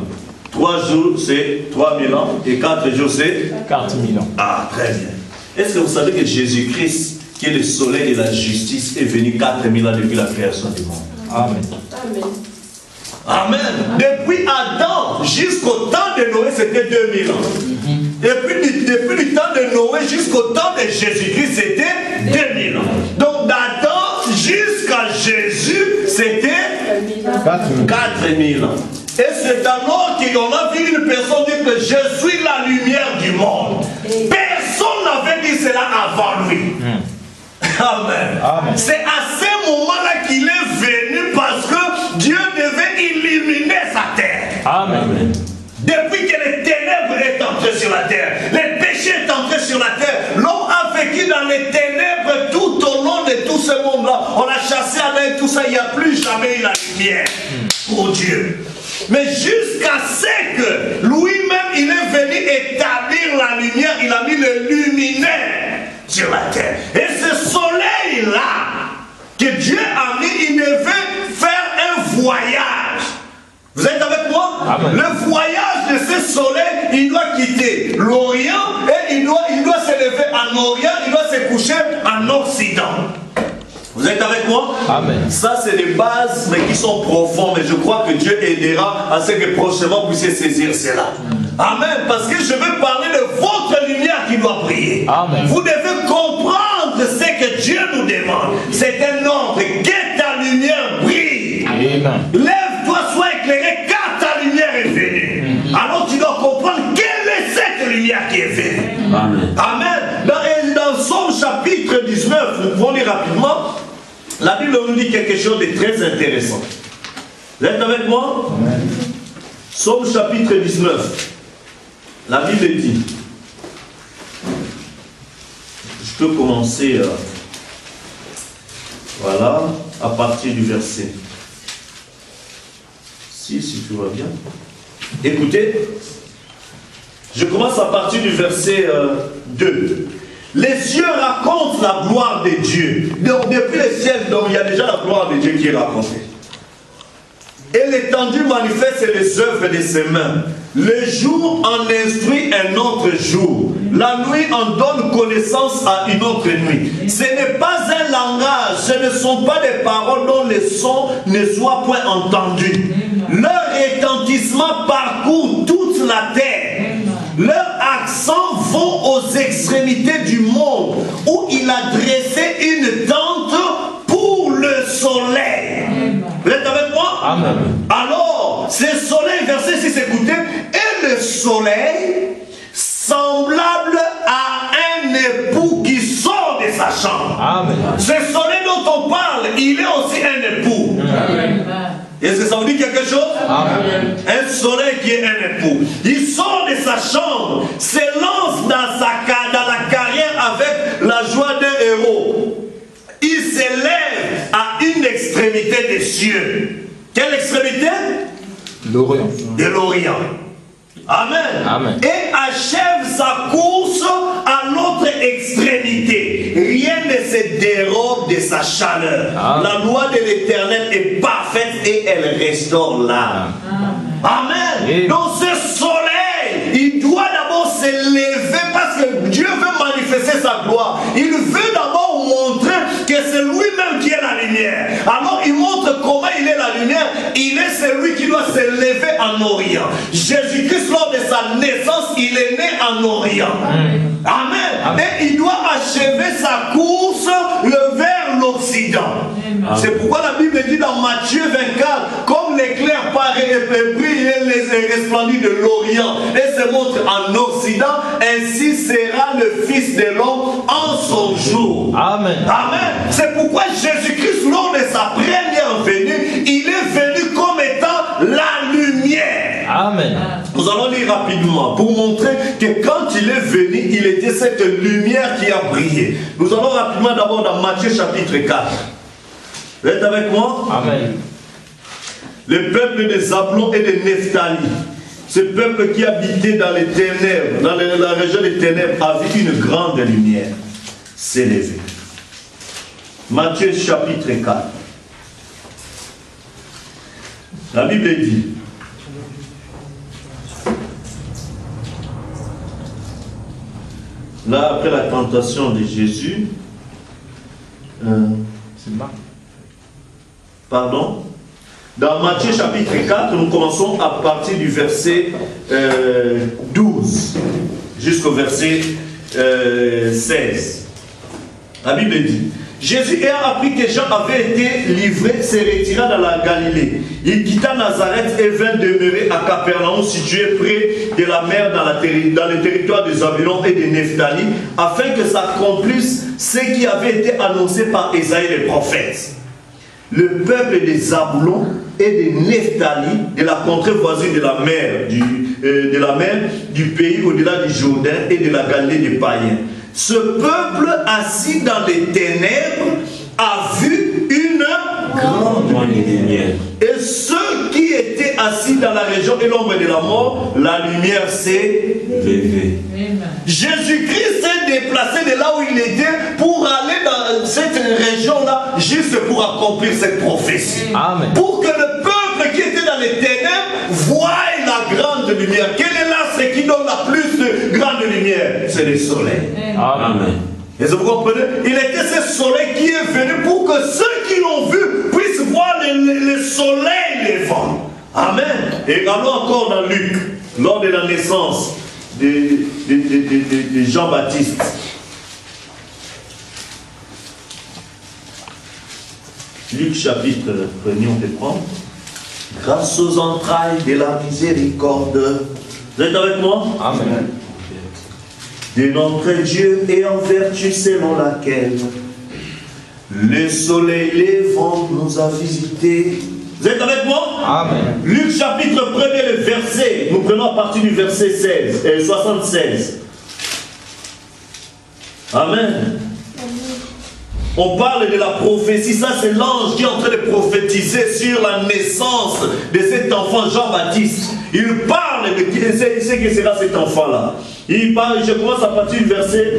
3 jours, c'est 3000 ans. Et 4 jours, c'est 4000 ans. Ah, très bien. Est-ce que vous savez que Jésus-Christ, qui est le soleil de la justice, est venu 4000 ans depuis la création du monde? Amen. Amen. Amen. Depuis Adam jusqu'au temps de Noé, c'était 2000 ans. Et puis, depuis le temps de Noé jusqu'au temps de Jésus-Christ, c'était 2000 ans. Donc d'Adam jusqu'à Jésus, c'était 4000 ans. Et c'est alors qu'on a vu une personne dire que je suis la lumière du monde. Personne n'avait dit cela avant lui. Amen. Amen. C'est à ce moment-là qu'il est venu parce que Dieu devait illuminer sa terre. Amen. Depuis que les ténèbres est entré sur la terre, les péchés est entré sur la terre, l'homme a vécu dans les ténèbres tout au long de tout ce monde-là. On a chassé avec tout ça, il n'y a plus jamais eu la lumière pour Dieu. Mais jusqu'à ce que lui-même, il est venu établir la lumière, il a mis le luminaire sur la terre. Et ce soleil-là, que Dieu a mis, il devait faire un voyage. Vous êtes avec moi? Amen. Le voyage de ce soleil, il doit quitter l'Orient et il doit se lever en Orient, il doit se coucher en Occident. Vous êtes avec moi? Amen. Ça, c'est des bases, mais qui sont profondes. Et je crois que Dieu aidera à ce que prochainement vous puissiez saisir cela. Amen. Parce que je veux parler de votre lumière qui doit briller. Amen. Vous devez comprendre ce que Dieu nous demande. C'est un ordre. Que ta lumière brille. Amen. Lève-toi, sois éclairé, car ta lumière est venue. Alors tu dois comprendre quelle est cette lumière qui est venue. Amen. Amen. Dans Somme chapitre 19, nous pouvons lire rapidement. La Bible nous dit quelque chose de très intéressant. Vous êtes avec moi? Amen. Somme chapitre 19. La Bible dit. Je peux commencer voilà, à partir du verset 6, si tout va bien. Écoutez, je commence à partir du verset 2. Les cieux racontent la gloire de Dieu. Donc depuis les ciels, donc, il y a déjà la gloire de Dieu qui est racontée. Et l'étendue manifeste les œuvres de ses mains. Le jour en instruit un autre jour. La nuit en donne connaissance à une autre nuit. Ce n'est pas un langage, ce ne sont pas des paroles dont le son ne soit point entendu. Leur retentissement parcourt toute la terre. Leurs accents vont aux extrémités du monde, où il a dressé une tente pour le soleil. Amen. Alors, ce soleil, verset 6, écoutez, et le soleil semblable à un époux qui sort de sa chambre. Amen. Ce soleil dont on parle, il est aussi un époux. Amen. Est-ce que ça vous dit quelque chose? Amen. Un soleil qui est un époux. Il sort de sa chambre, se lance dans la carrière avec la joie d'un héros. Il s'élève à une extrémité des cieux. Quelle extrémité? L'Orient. De l'Orient. Amen. Amen. Et achève sa course à l'autre extrémité. Rien ne se dérobe de sa chaleur. Amen. La loi de l'Éternel est parfaite et elle restaure l'âme. Amen. Amen. Donc ce soleil, il doit d'abord se lever parce que Dieu veut manifester sa gloire. Il veut d'abord montrer que c'est lui-même qui est la lumière. Alors il montre comment il est la lumière. Il est celui qui doit se lever en Orient. Jésus-Christ, lors de sa naissance, il est né en Orient. Amen. Amen. Et il doit achever sa course vers l'Occident. C'est pourquoi la Bible dit dans Matthieu 24, comme l'éclair paraît et brille et les resplendit de l'Orient et se montre en Occident, ainsi sera le Fils de l'homme en son jour. Amen. Amen. C'est pourquoi Jésus-Christ, lors de sa première venue, il est venu comme étant la lumière. Amen. Nous allons lire rapidement pour montrer que quand il est venu, il était cette lumière qui a brillé. Nous allons rapidement d'abord dans Matthieu chapitre 4. Vous êtes avec moi? Amen. Le peuple de Zabulon et de Nephtali, ce peuple qui habitait dans les ténèbres, dans la région des ténèbres, a vu une grande lumière s'élever. Matthieu chapitre 4. La Bible dit, là après la tentation de Jésus, c'est Marc. Pardon? Dans Matthieu chapitre 4, nous commençons à partir du verset 12 jusqu'au verset 16. La Bible dit, Jésus ayant appris que Jean avait été livré, se retira dans la Galilée. Il quitta Nazareth et vint demeurer à Capernaum, situé près de la mer dans le territoire de Zabulon et de Nephtali, afin que s'accomplisse ce qui avait été annoncé par Ésaïe le prophète. Le peuple de Zabulon et de Nephtali, de la contrée voisine de la mer, du pays au-delà du Jourdain et de la Galilée des païens. Ce peuple assis dans les ténèbres a vu une grande lumière. Et ceux qui étaient assis dans la région et l'ombre de la mort, la lumière s'est levée. Jésus-Christ s'est déplacé de là où il était pour aller dans cette région-là, juste pour accomplir cette prophétie. Amen. Pour que le peuple qui était dans les ténèbres voie la grande lumière. Quel est l'astre qui donne la plus de grande lumière? C'est le soleil. Amen. Est-ce que vous comprenez? Il était ce soleil qui est venu pour que ceux qui l'ont vu puissent voir le soleil levant. Amen. Et allons encore dans Luc, lors de la naissance de Jean-Baptiste. Luc chapitre 1er, on peut prendre. Grâce aux entrailles de la miséricorde. Vous êtes avec moi? Amen. De notre Dieu et en vertu selon laquelle le soleil levant nous a visités. Vous êtes avec moi? Amen. Luc chapitre 1er, le verset, nous prenons à partir du verset 76. Amen. On parle de la prophétie, ça c'est l'ange qui est en train de prophétiser sur la naissance de cet enfant Jean-Baptiste. Il parle de qui c'est que sera cet enfant-là. Il parle, je commence à partir du verset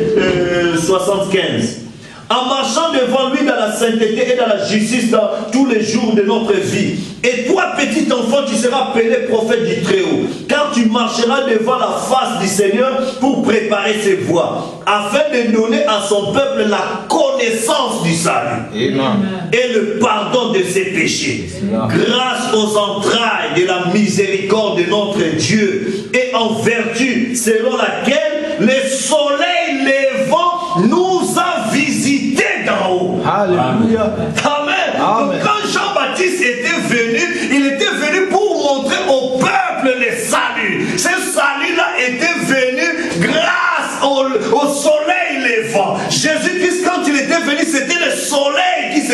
75. En marchant devant lui dans la sainteté et dans la justice dans tous les jours de notre vie. Et toi, petit enfant, tu seras appelé prophète du Très-Haut, car tu marcheras devant la face du Seigneur pour préparer ses voies, afin de donner à son peuple la connaissance du salut. Amen. Et le pardon de ses péchés. Amen. Grâce aux entrailles de la miséricorde de notre Dieu, et en vertu selon laquelle le soleil levant nous a visités d'en haut. Alléluia. Amen. Amen. Donc quand Jean-Baptiste était venu, il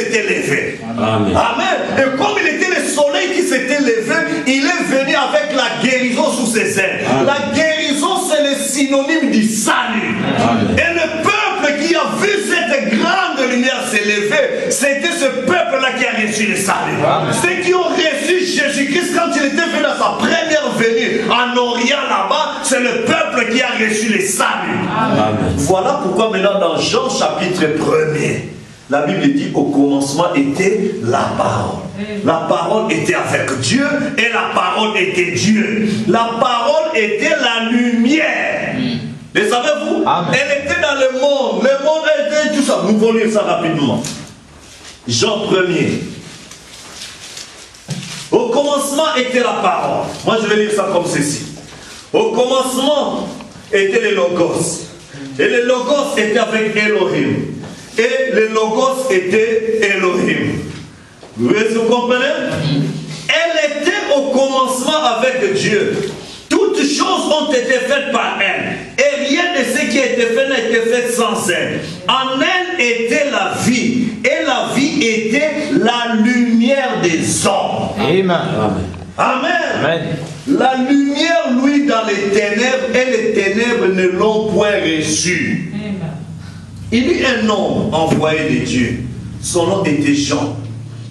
s'était levé. Amen. Amen. Et comme il était le soleil qui s'était levé, il est venu avec la guérison sous ses ailes. Amen. La guérison, c'est le synonyme du salut. Amen. Et le peuple qui a vu cette grande lumière s'élever, c'était ce peuple-là qui a reçu le salut. Amen. Ceux qui ont reçu Jésus-Christ quand il était venu à sa première venue en Orient là-bas, c'est le peuple qui a reçu le salut. Amen. Voilà pourquoi maintenant dans Jean chapitre 1er, la Bible dit au commencement était la parole. La parole était avec Dieu et la parole était Dieu. La parole était la lumière. Le savez-vous? Elle était dans le monde était tout ça. Nous allons lire ça rapidement. Jean 1er. Au commencement était la parole. Moi je vais lire ça comme ceci. Au commencement était le Logos. Et le Logos était avec Elohim. Et le Logos était Elohim. Vous comprenez? Elle était au commencement avec Dieu. Toutes choses ont été faites par elle. Et rien de ce qui a été fait n'a été fait sans elle. En elle était la vie. Et la vie était la lumière des hommes. Amen. Amen. Amen. La lumière, lui, dans les ténèbres, et les ténèbres ne l'ont point reçue. Il y eut un homme envoyé de Dieu. Son nom était Jean.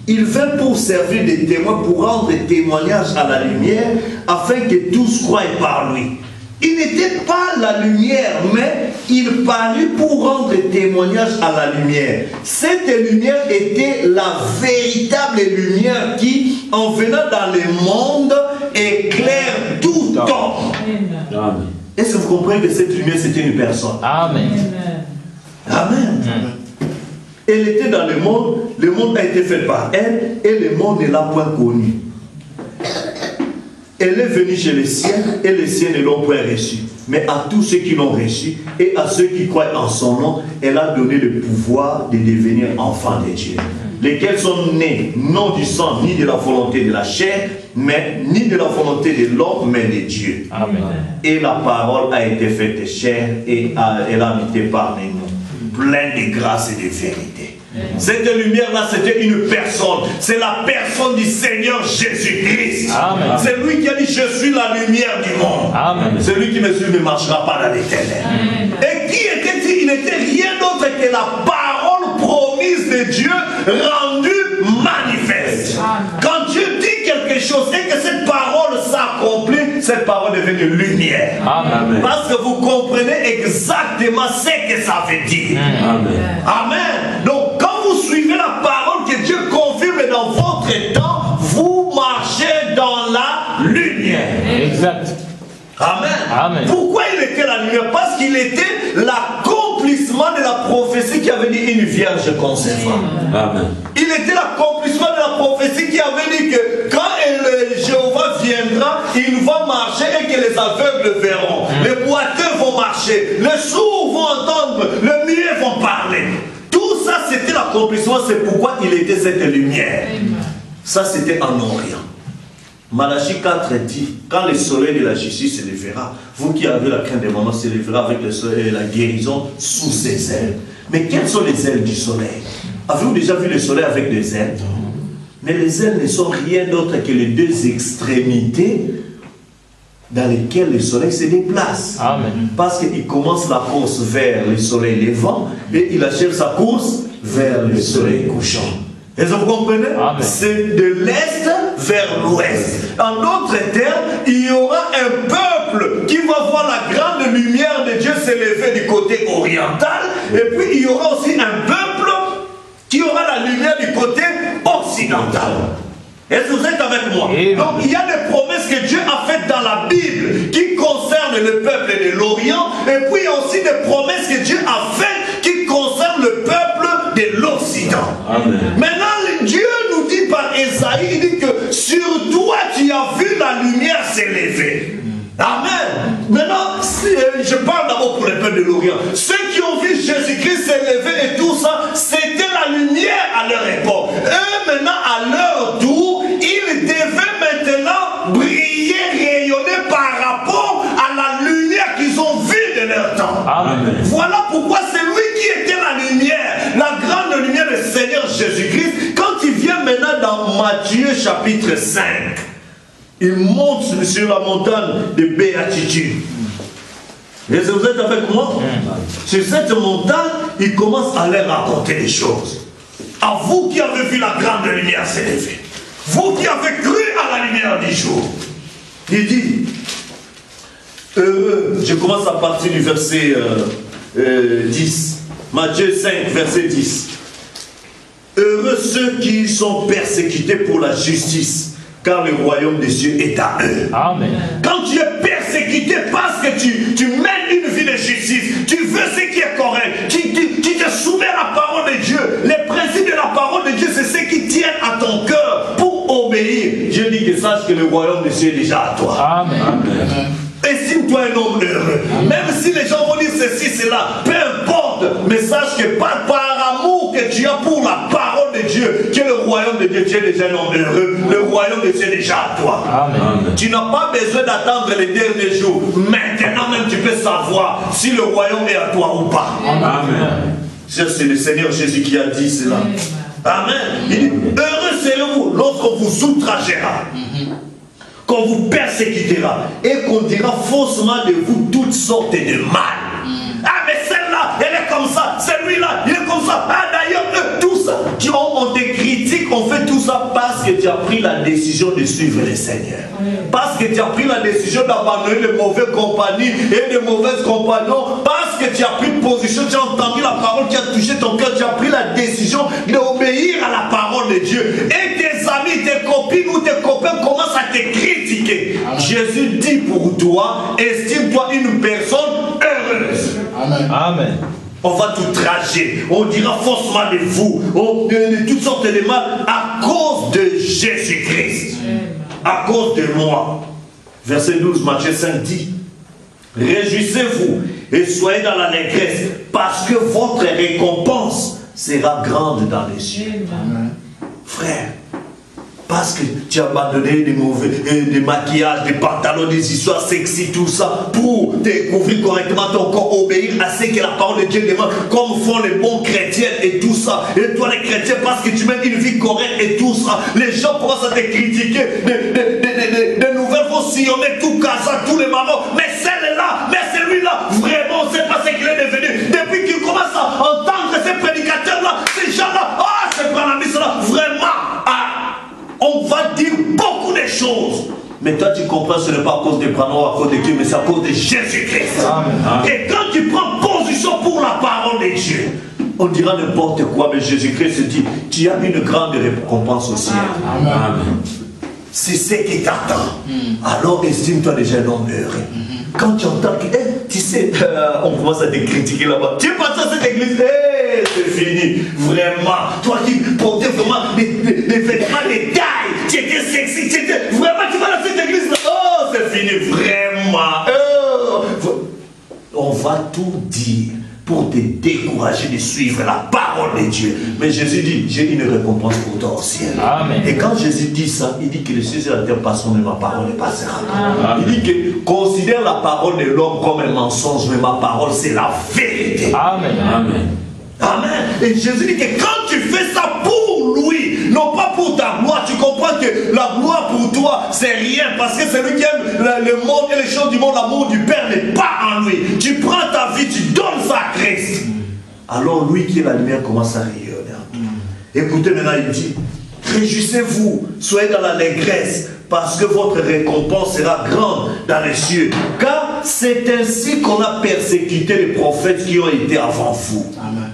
Il vint pour servir de témoin, pour rendre témoignage à la lumière, afin que tous croient par lui. Il n'était pas la lumière, mais il parut pour rendre témoignage à la lumière. Cette lumière était la véritable lumière qui, en venant dans le monde, éclaire tout homme. Amen. Est-ce que vous comprenez que cette lumière, c'était une personne? Amen. Amen. Elle était dans le monde a été fait par elle, et le monde ne l'a point connue. Elle est venue chez les siens, et les siens ne l'ont point reçue. Mais à tous ceux qui l'ont reçue, et à ceux qui croient en son nom, elle a donné le pouvoir de devenir enfants de Dieu. Lesquels sont nés, non du sang, ni de la volonté de la chair, mais ni de la volonté de l'homme, mais de Dieu. Amen. Et la parole a été faite chair, et elle a habité parmi nous, pleine de grâce et de vérité. Cette lumière-là, c'était une personne. C'est la personne du Seigneur Jésus-Christ. C'est lui qui a dit, je suis la lumière du monde. Amen. Celui qui me suit ne marchera pas dans les ténèbres. Et qui était-il? Il n'était rien d'autre que la parole promise de Dieu rendue manifeste. Quand Dieu dit quelque chose et que cette parole s'accomplit, cette parole est devenue lumière. Amen. Parce que vous comprenez exactement ce que ça veut dire. Amen. Amen. Donc, quand vous suivez la parole que Dieu confirme dans votre temps, vous marchez dans la lumière. Exact. Amen. Amen. Pourquoi il était la lumière? Parce qu'il était l'accomplissement de la prophétie qui avait dit une vierge concevra. Amen. Il était l'accomplissement de la prophétie qui avait dit que quand Jéhovah viendra, il va marcher et que les aveugles verront. Les boiteux vont marcher, les sourds vont entendre, les muets vont parler. Tout ça, c'était l'accomplissement. C'est pourquoi il était cette lumière. Ça, c'était en Orient. Malachie 4 dit, quand le soleil de la justice se lèvera, vous qui avez la crainte des moments se lèvera avec le soleil et la guérison sous ses ailes. Mais quelles sont les ailes du soleil? Avez-vous déjà vu le soleil avec des ailes? Mais les ailes ne sont rien d'autre que les deux extrémités dans lesquelles le soleil se déplace. Amen. Parce qu'il commence la course vers le soleil levant et il achève sa course vers le soleil couchant. Est-ce que vous comprenez? C'est de l'est vers l'ouest. En d'autres termes, il y aura un peuple qui va voir la grande lumière de Dieu s'élever du côté oriental. Et puis il y aura aussi un peuple qui aura la lumière du côté occidental. Est-ce que vous êtes avec moi? Donc il y a des promesses que Dieu a faites dans la Bible qui concernent le peuple de l'Orient. Et puis il y a aussi des promesses que Dieu a faites qui concernent le peuple de l'Occident. Maintenant, Dieu nous dit par Esaïe, il dit que sur toi tu as vu la lumière s'élever. Amen. Maintenant, je parle d'abord pour le peuple de l'Orient. Ceux qui ont vu Jésus-Christ s'élever et tout ça, c'était la lumière à leur époque. Eux, maintenant, à leur tour, ils devaient maintenant briller, rayonner par rapport à la lumière qu'ils ont vue de leur temps. Amen. Voilà pourquoi c'est lui qui était la lumière, la grande lumière du Seigneur Jésus-Christ. Matthieu chapitre 5. Il monte sur la montagne de béatitude. Et vous êtes avec moi? Sur cette montagne, il commence à leur raconter les choses. À vous qui avez vu la grande lumière s'élever, vous qui avez cru à la lumière du jour, il dit, je commence à partir du verset 10, Matthieu 5, verset 10. Heureux ceux qui sont persécutés pour la justice, car le royaume des cieux est à eux. Amen. Quand tu es persécuté parce que tu mènes une vie de justice, tu veux ce qui est correct, tu te soumets à la parole de Dieu, les principes de la parole de Dieu, c'est ce qui tiennent à ton cœur pour obéir. Dieu dit que sache que le royaume des cieux est déjà à toi. Amen. Amen. Estime-toi un homme heureux. Même si les gens vont dire ceci, cela, peu importe, mais sache que par amour que tu as pour la parole de Dieu, que le royaume de Dieu, tu es déjà un homme heureux, le royaume de Dieu est déjà à toi. Amen. Tu n'as pas besoin d'attendre les derniers jours. Maintenant même tu peux savoir si le royaume est à toi ou pas. Amen. C'est le Seigneur Jésus qui a dit cela. Amen. Il dit, heureux serez-vous lorsqu'on vous outragera, qu'on vous persécutera et qu'on dira faussement de vous toutes sortes de mal. Ah mais celle-là, elle est comme ça, celui-là, il est comme ça. Ah d'ailleurs, tout ça, on te critique, on fait tout ça parce que tu as pris la décision de suivre le Seigneur. Parce que tu as pris la décision d'abandonner les mauvaises compagnies et les mauvais compagnons. Parce que tu as pris position, tu as entendu la parole qui a touché ton cœur, tu as pris la décision d'obéir à la parole de Dieu. Et tes amis, tes copines ou tes copains commencent à te critiquer. Amen. Jésus dit pour toi, estime-toi une personne heureuse. Amen. Amen. On va tout trager, on dira faussement de vous, de toutes sortes de mal à cause de Jésus-Christ, à cause de moi. Verset 12, Matthieu 5 dit, réjouissez-vous et soyez dans l'allégresse parce que votre récompense sera grande dans les cieux. Amen. Frère, parce que tu as abandonné des maquillages, des pantalons, des histoires sexy, tout ça, pour découvrir correctement ton corps, obéir à ce que la parole de Dieu demande, comme font les bons chrétiens et tout ça. Et toi les chrétiens, parce que tu mènes une vie correcte et tout ça, les gens commencent à te critiquer, des nouvelles vont sillonner tout Gaza, tous les mamans, mais celle-là, mais celui-là, vraiment, c'est pas ce qu'il est devenu. Depuis qu'il commence à entendre ces prédicateurs-là, ces gens-là, ah, c'est pas la mission là, vraiment, on va dire beaucoup de choses. Mais toi tu comprends, ce n'est pas à cause des prénoms, à cause de Dieu, mais c'est à cause de Jésus-Christ. Et quand tu prends position pour la parole de Dieu, on dira n'importe quoi, mais Jésus-Christ dit, tu as une grande récompense au ciel. Amen. C'est ce qui t'attend. Alors estime-toi déjà un homme heureux. Quand tu entends que, tu sais, on commence à te critiquer là-bas. Tu es parti à cette église, c'est fini. Vraiment. Toi qui portais vraiment des vêtements de taille, tu étais sexy, tu étais. Vraiment, tu vas dans cette église là. Oh, c'est fini. Vraiment. On va tout dire pour te décourager de suivre la parole de Dieu. Mais Jésus dit, j'ai une récompense pour toi au ciel. Amen. Et quand Jésus dit ça, il dit que le ciel et la terre passeront, mais ma parole ne passera pas. Il dit que considère la parole de l'homme comme un mensonge, mais ma parole c'est la vérité. Amen. Amen. Amen. Et Jésus dit que quand tu fais ça pour lui, non pas pour ta gloire, tu comprends que la gloire pour toi c'est rien, parce que celui qui aime le monde et les choses du monde, l'amour du Père n'est pas en lui. Tu prends ta vie, tu donnes ça à Christ. Alors lui qui est la lumière commence à rayonner. Écoutez maintenant, il dit, réjouissez-vous, soyez dans l'allégresse, parce que votre récompense sera grande dans les cieux. Car c'est ainsi qu'on a persécuté les prophètes qui ont été avant vous. Amen.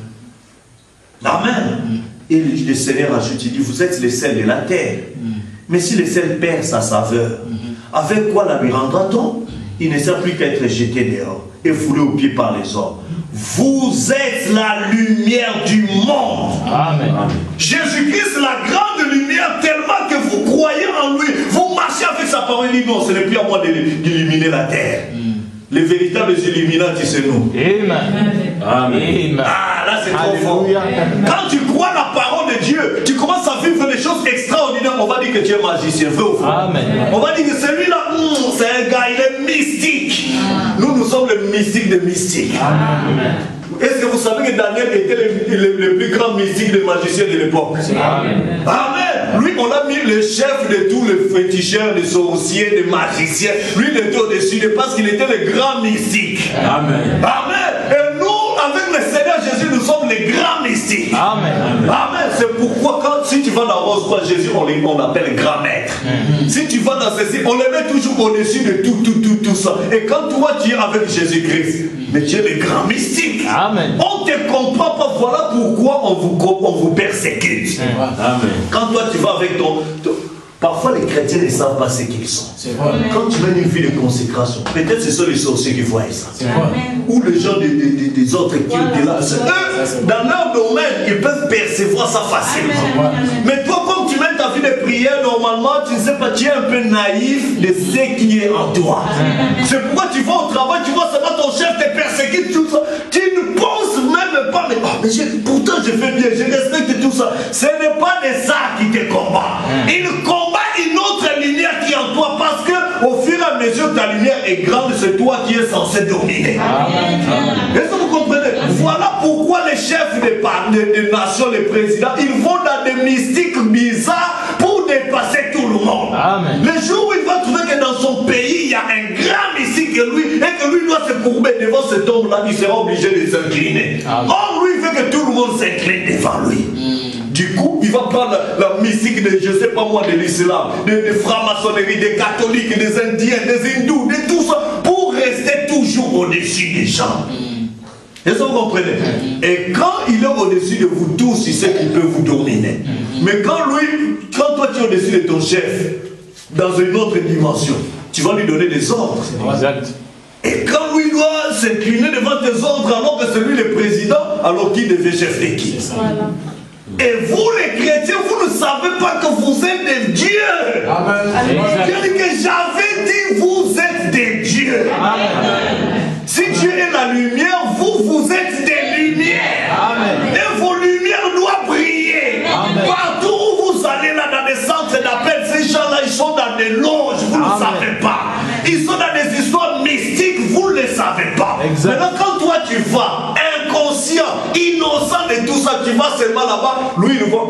Amen. Et le Seigneur ajoute, il dit, vous êtes les sels de la terre. Mais si le sel perd sa saveur, avec quoi la lui rendra-t-on? Il ne sert plus qu'à être jeté dehors et foulé aux pieds par les hommes. Vous êtes la lumière du monde. Amen. Jésus-Christ, la grande lumière, tellement que vous croyez en lui, vous marchez avec sa parole. Il dit non, ce n'est plus à moi d'illuminer la terre. Les véritables illuminati, c'est nous. Amen. Amen. Ah, là c'est trop fort. Quand tu crois la parole de Dieu, tu commences à vivre des choses extraordinaires. On va dire que tu es magicien, vrai ou faux? Amen. On va dire que celui-là, c'est un gars, il est mystique. Nous sommes les mystiques des mystiques. Amen. Est-ce que vous savez que Daniel était le plus grand mystique des magiciens de l'époque? Amen. Amen. Lui, on l'a mis le chef de tous les féticheurs, les sorciers, les magiciens. Lui, il était au-dessus parce qu'il était le grand mystique. Amen. Amen. Et nous, avec le Seigneur Jésus, nous sommes les grands mystiques. Amen. Amen. C'est pourquoi si tu vas dans Rose-Croix, Jésus, on l'appelle grand maître. Si tu vas dans ceci, on le met toujours au-dessus de tout ça. Et quand toi, tu es avec Jésus-Christ, mais tu es le grand mystique. Amen. On ne te comprend pas. Voilà pourquoi on vous persécute. Amen. Quand toi, tu vas avec ton parfois, les chrétiens ne savent pas ce qu'ils sont. Quand tu mènes une vie de consécration, peut-être ce sont les sorciers qui voient ça. Ou les gens des autres cultes de là. Eux, dans leur domaine, ils peuvent percevoir ça facilement. Mais toi, comme tu mènes ta vie de prière, normalement, tu ne sais pas, tu es un peu naïf de ce qui est en toi. C'est pourquoi tu vas au travail, tu vois seulement ton chef te persécute, tout ça. Tu ne penses même pas, mais pourtant je fais bien, je respecte tout ça. Ce n'est pas de ça qui te combat. Il combat une autre lumière qui est en toi, parce que au fur et à mesure que ta lumière est grande, c'est toi qui es censé dominer. Est-ce que vous comprenez? Voilà pourquoi les chefs des nations, les présidents, ils vont dans des mystiques bizarres pour dépasser tout le monde. Amen. Le jour où il va trouver que dans son pays il y a un grand mystique que lui, et que lui doit se courber devant cet homme-là, il sera obligé de s'incliner. Or lui, il veut que tout le monde s'incline devant lui. Du coup, il va prendre la mystique de, je ne sais pas moi, de l'islam, de franc-maçonnerie, des catholiques, des indiens, des hindous, de tout ça, pour rester toujours au-dessus des gens. Est-ce que vous comprenez? Et quand il est au-dessus de vous tous, il sait qu'il peut vous dominer. Mais quand toi tu es au-dessus de ton chef, dans une autre dimension, tu vas lui donner des ordres. Exact. Et quand lui doit s'incliner devant tes ordres, alors que c'est lui le président, alors qui devient chef d'équipe? Voilà. Et vous les chrétiens, vous ne savez pas que vous êtes des dieux. Amen. J'ai dit que j'avais dit vous êtes des dieux. Amen. Si Dieu est la lumière, vous êtes des lumières. Amen. Et vos lumières doivent briller. Amen. Partout où vous allez là dans des centres d'appel, ces gens-là, ils sont dans des loges, vous ne savez pas. Ils sont dans des histoires mystiques, vous ne les savez pas. Exact. Maintenant, quand toi tu vas, inconscient, innocent de tout ça, tu vas seulement là-bas, lui il voit,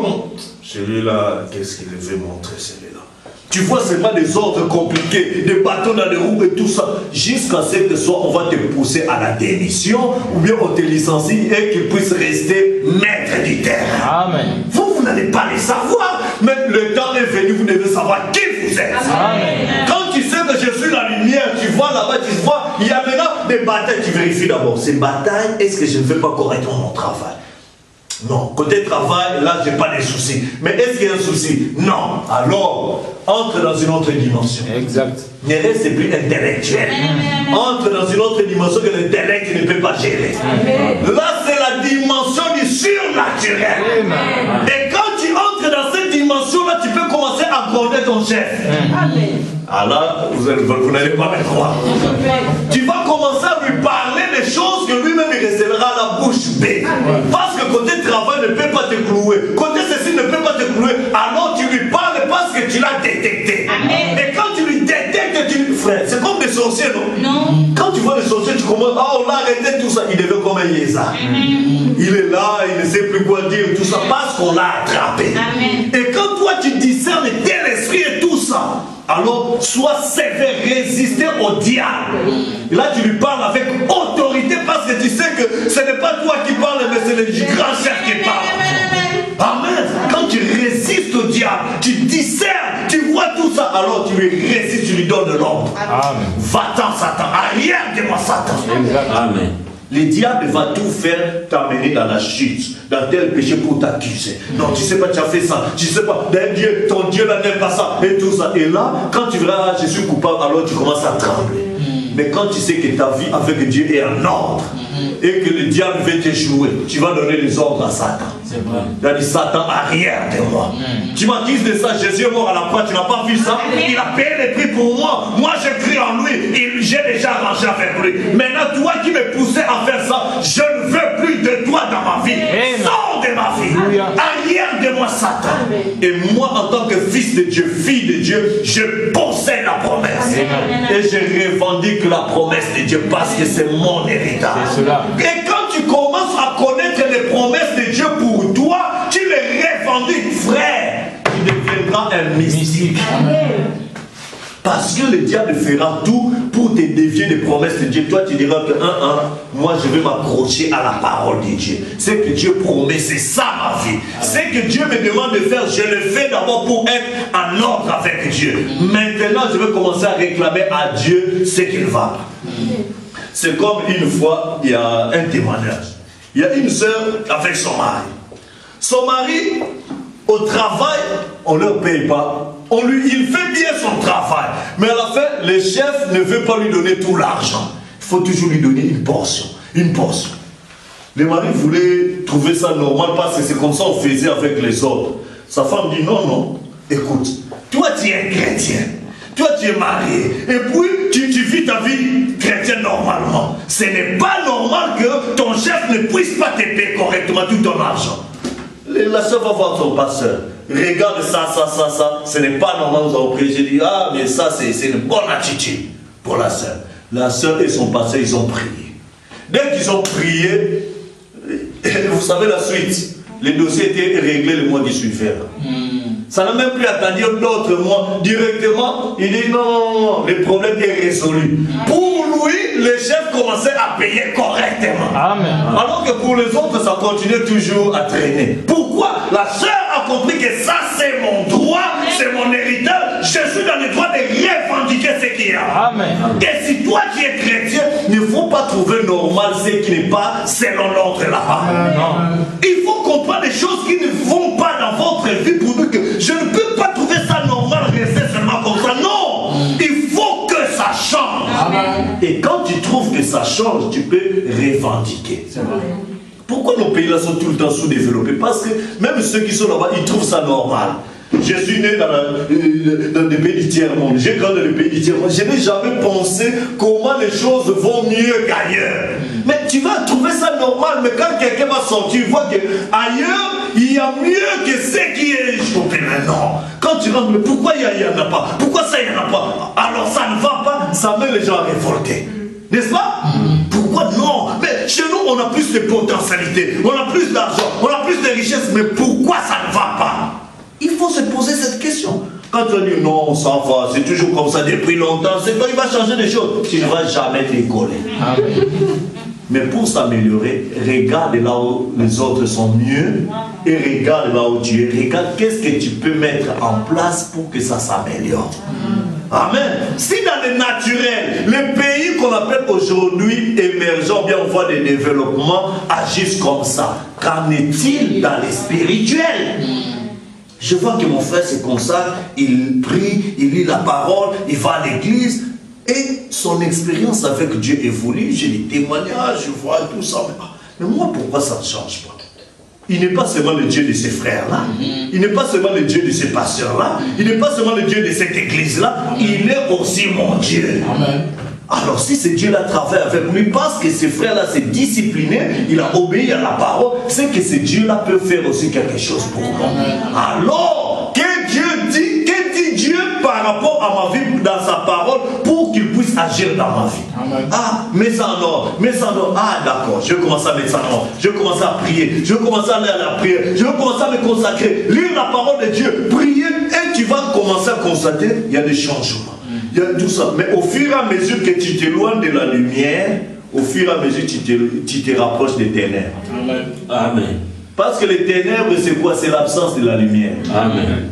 celui-là, qu'est-ce qu'il veut montrer, celui-là? Tu vois seulement des ordres compliqués, des bâtons dans les roues et tout ça, jusqu'à ce que soit on va te pousser à la démission, ou bien on te licencie et qu'il puisse rester maître du terrain. Amen. Vous n'allez pas les savoir, mais le temps est venu, vous devez savoir qui vous êtes. Amen. Quand tu sais que je suis la lumière, tu vois là-bas, tu vois, il y a maintenant des batailles, tu vérifies d'abord. Ces batailles, est-ce que je ne fais pas correctement mon travail? Non. Côté travail, là, je n'ai pas de soucis. Mais est-ce qu'il y a un souci? Non. Alors, entre dans une autre dimension. Exact. Ne reste plus intellectuel. Entre dans une autre dimension que l'intellect ne peut pas gérer. Là, c'est la dimension du surnaturel. Et quand tu entres dans cette dimension-là, tu peux commencer à gronder ton chef. Amen. Alors, vous n'allez pas me croire. Tu vas commencer à lui parler des choses que lui-même il recevra la bouche bée. Parce que côté travail ne peut pas te clouer. Côté ceci ne peut pas te clouer. Alors tu lui parles parce que tu l'as détecté. Et quand tu lui détectes, frère, c'est comme des sorciers, non? Non. Quand tu vois les sorciers, tu commences, on l'a arrêté, tout ça. Il devient comme un yéza. Il est là, il ne sait plus quoi dire, tout ça, parce qu'on l'a attrapé. Et quand toi tu discernes tel esprit et tout ça, alors sois sévère, résister au diable. Et là tu lui parles avec autorité parce que tu sais que ce n'est pas toi qui parles, mais c'est le grand chef qui parle. Amen. Quand tu résistes au diable, tu discernes, tu vois tout ça, alors tu lui résistes, tu lui donnes l'ordre. Amen. Va-t'en Satan, arrière de moi Satan. Exact. Amen. Le diable va tout faire t'amener dans la chute, dans tel péché pour t'accuser. Non, tu sais pas, tu as fait ça. Tu sais pas, Dieu, ton Dieu là n'aime pas ça. Et tout ça. Et là, quand tu verras, je suis coupable, alors tu commences à trembler. Mais quand tu sais que ta vie avec Dieu est en ordre, et que le diable veut t'échouer, tu vas donner les ordres à Satan. C'est vrai. Il a dit, Satan, arrière de moi. Tu m'accuses de ça, Jésus est mort à la croix, tu n'as pas vu ça? Il a payé le prix pour moi. Moi, je crie en lui, et j'ai déjà arrangé avec lui. Maintenant, toi qui me poussais à faire ça, je ne veux plus de toi dans ma vie. Sors de ma vie. Arrière de moi, Satan. Et moi, en tant que fils de Dieu, fille de Dieu, je possède la promesse. Et je revendique la promesse de Dieu parce que c'est mon héritage. C'est cela. Et quand tu commences à connaître les promesses de Dieu pour toi, tu les revendiques, frère. Tu deviendras sera un mystique. Amen. Parce que le diable fera tout pour te dévier des promesses de Dieu. Toi, tu diras que, moi, je vais m'accrocher à la parole de Dieu. Ce que Dieu promet, c'est ça ma vie. Ce que Dieu me demande de faire, je le fais d'abord pour être en ordre avec Dieu. Maintenant, je vais commencer à réclamer à Dieu ce qu'il va. C'est comme une fois, il y a un témoignage. Il y a une sœur avec son mari. Son mari, au travail, on ne leur paye pas. Il fait bien son travail. Mais à la fin, le chef ne veut pas lui donner tout l'argent. Il faut toujours lui donner une portion. Une portion. Le mari voulait trouver ça normal parce que c'est comme ça qu'on faisait avec les autres. Sa femme dit non, non. Écoute, toi tu es chrétien. Toi tu es marié. Et puis tu vis ta vie chrétienne normalement. Ce n'est pas normal que ton chef ne puisse pas te payer correctement tout ton argent. La soeur va voir son pasteur. Regarde ça, ce n'est pas normal, nous avons prié. J'ai dit, mais ça, c'est une bonne attitude pour la soeur. La soeur et son pasteur, ils ont prié. Dès qu'ils ont prié, vous savez la suite, les dossiers étaient réglés le mois qui suivait. Ça n'a même plus attendu d'autres mois. Directement, il dit non, le problème est résolu. Pour lui, le chef commençait à payer correctement. Amen. Alors que pour les autres, ça continuait toujours à traîner. Pourquoi? La sœur a compris que ça, c'est mon droit, c'est mon héritage. Je suis dans le droit de revendiquer ce qu'il y a. Amen. Et si toi qui es chrétien, il ne faut pas trouver normal ce qui n'est pas selon l'ordre là-bas. Il faut comprendre des choses qui ne vont pas dans votre vie pour dire que je ne peux pas trouver ça normal, rester seulement comme ça. Non! Il faut que ça change. Amen. Et quand tu trouves que ça change, tu peux revendiquer. Pourquoi nos pays-là sont tout le temps sous-développés? Parce que même ceux qui sont là-bas, ils trouvent ça normal. Je suis né dans des pays du tiers-monde. J'ai grandi dans les pays du tiers-monde. Je n'ai jamais pensé comment les choses vont mieux qu'ailleurs. Mais tu vas trouver ça normal. Mais quand quelqu'un va sortir, il voit qu'ailleurs, il y a mieux que ce qui est chopé. Mais non. Quand tu rentres, mais pourquoi il n'y en a pas? Pourquoi ça, il n'y en a pas? Alors ça ne va pas. Ça met les gens à révolter. N'est-ce pas? Pourquoi non? Mais chez nous, on a plus de potentialité. On a plus d'argent. On a plus de richesse. Mais pourquoi ça ne va pas? Il faut se poser cette question. Quand tu vas dire non, ça va, c'est toujours comme ça depuis longtemps, c'est toi, il va changer des choses. Tu ne vas jamais décoller. Mais pour s'améliorer, regarde là où les autres sont mieux et regarde là où tu es. Regarde qu'est-ce que tu peux mettre en place pour que ça s'améliore. Amen. Si dans le naturel, les pays qu'on appelle aujourd'hui émergents, bien en voie de développement, agissent comme ça, qu'en est-il dans les spirituels? Je vois que mon frère c'est comme ça, il prie, il lit la parole, il va à l'église et son expérience avec Dieu évolue. J'ai des témoignages, je vois tout ça. Mais moi, pourquoi ça ne change pas? Il n'est pas seulement le Dieu de ses frères-là, il n'est pas seulement le Dieu de ses pasteurs-là, il n'est pas seulement le Dieu de cette église-là, il est aussi mon Dieu. Amen. Alors si ce Dieu-là travaille avec lui, parce que ses frères-là s'est discipliné, il a obéi à la parole, c'est que ce Dieu-là peut faire aussi quelque chose pour moi. Alors, que dit Dieu par rapport à ma vie dans sa parole pour qu'il puisse agir dans ma vie? Amen. Mais ça non, d'accord, je vais commencer à mettre ça en ordre, je vais commencer à prier, je vais commencer à aller à la prière, je vais commencer à me consacrer, lire la parole de Dieu, prier, et tu vas commencer à constater, il y a des changements. Il y a tout ça. Mais au fur et à mesure que tu t'éloignes de la lumière, au fur et à mesure tu te rapproches des ténèbres. Amen. Amen. Parce que les ténèbres, c'est quoi? C'est l'absence de la lumière. Amen.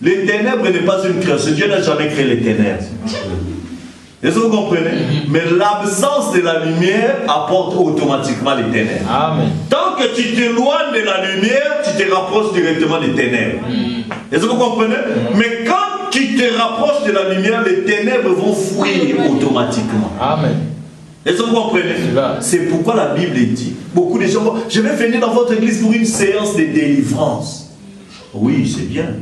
Les ténèbres n'est pas une création. Dieu n'a jamais créé les ténèbres. Est-ce que vous comprenez? Mais l'absence de la lumière apporte automatiquement les ténèbres. Amen. Tant que tu t'éloignes de la lumière, tu te rapproches directement des ténèbres. Est-ce que vous comprenez? Mais quand tu te rapproches de la lumière, les ténèbres vont fuir automatiquement. Amen. Est-ce que vous comprenez? C'est pourquoi la Bible dit, beaucoup de gens vont, je vais venir dans votre église pour une séance de délivrance. Oui, c'est bien.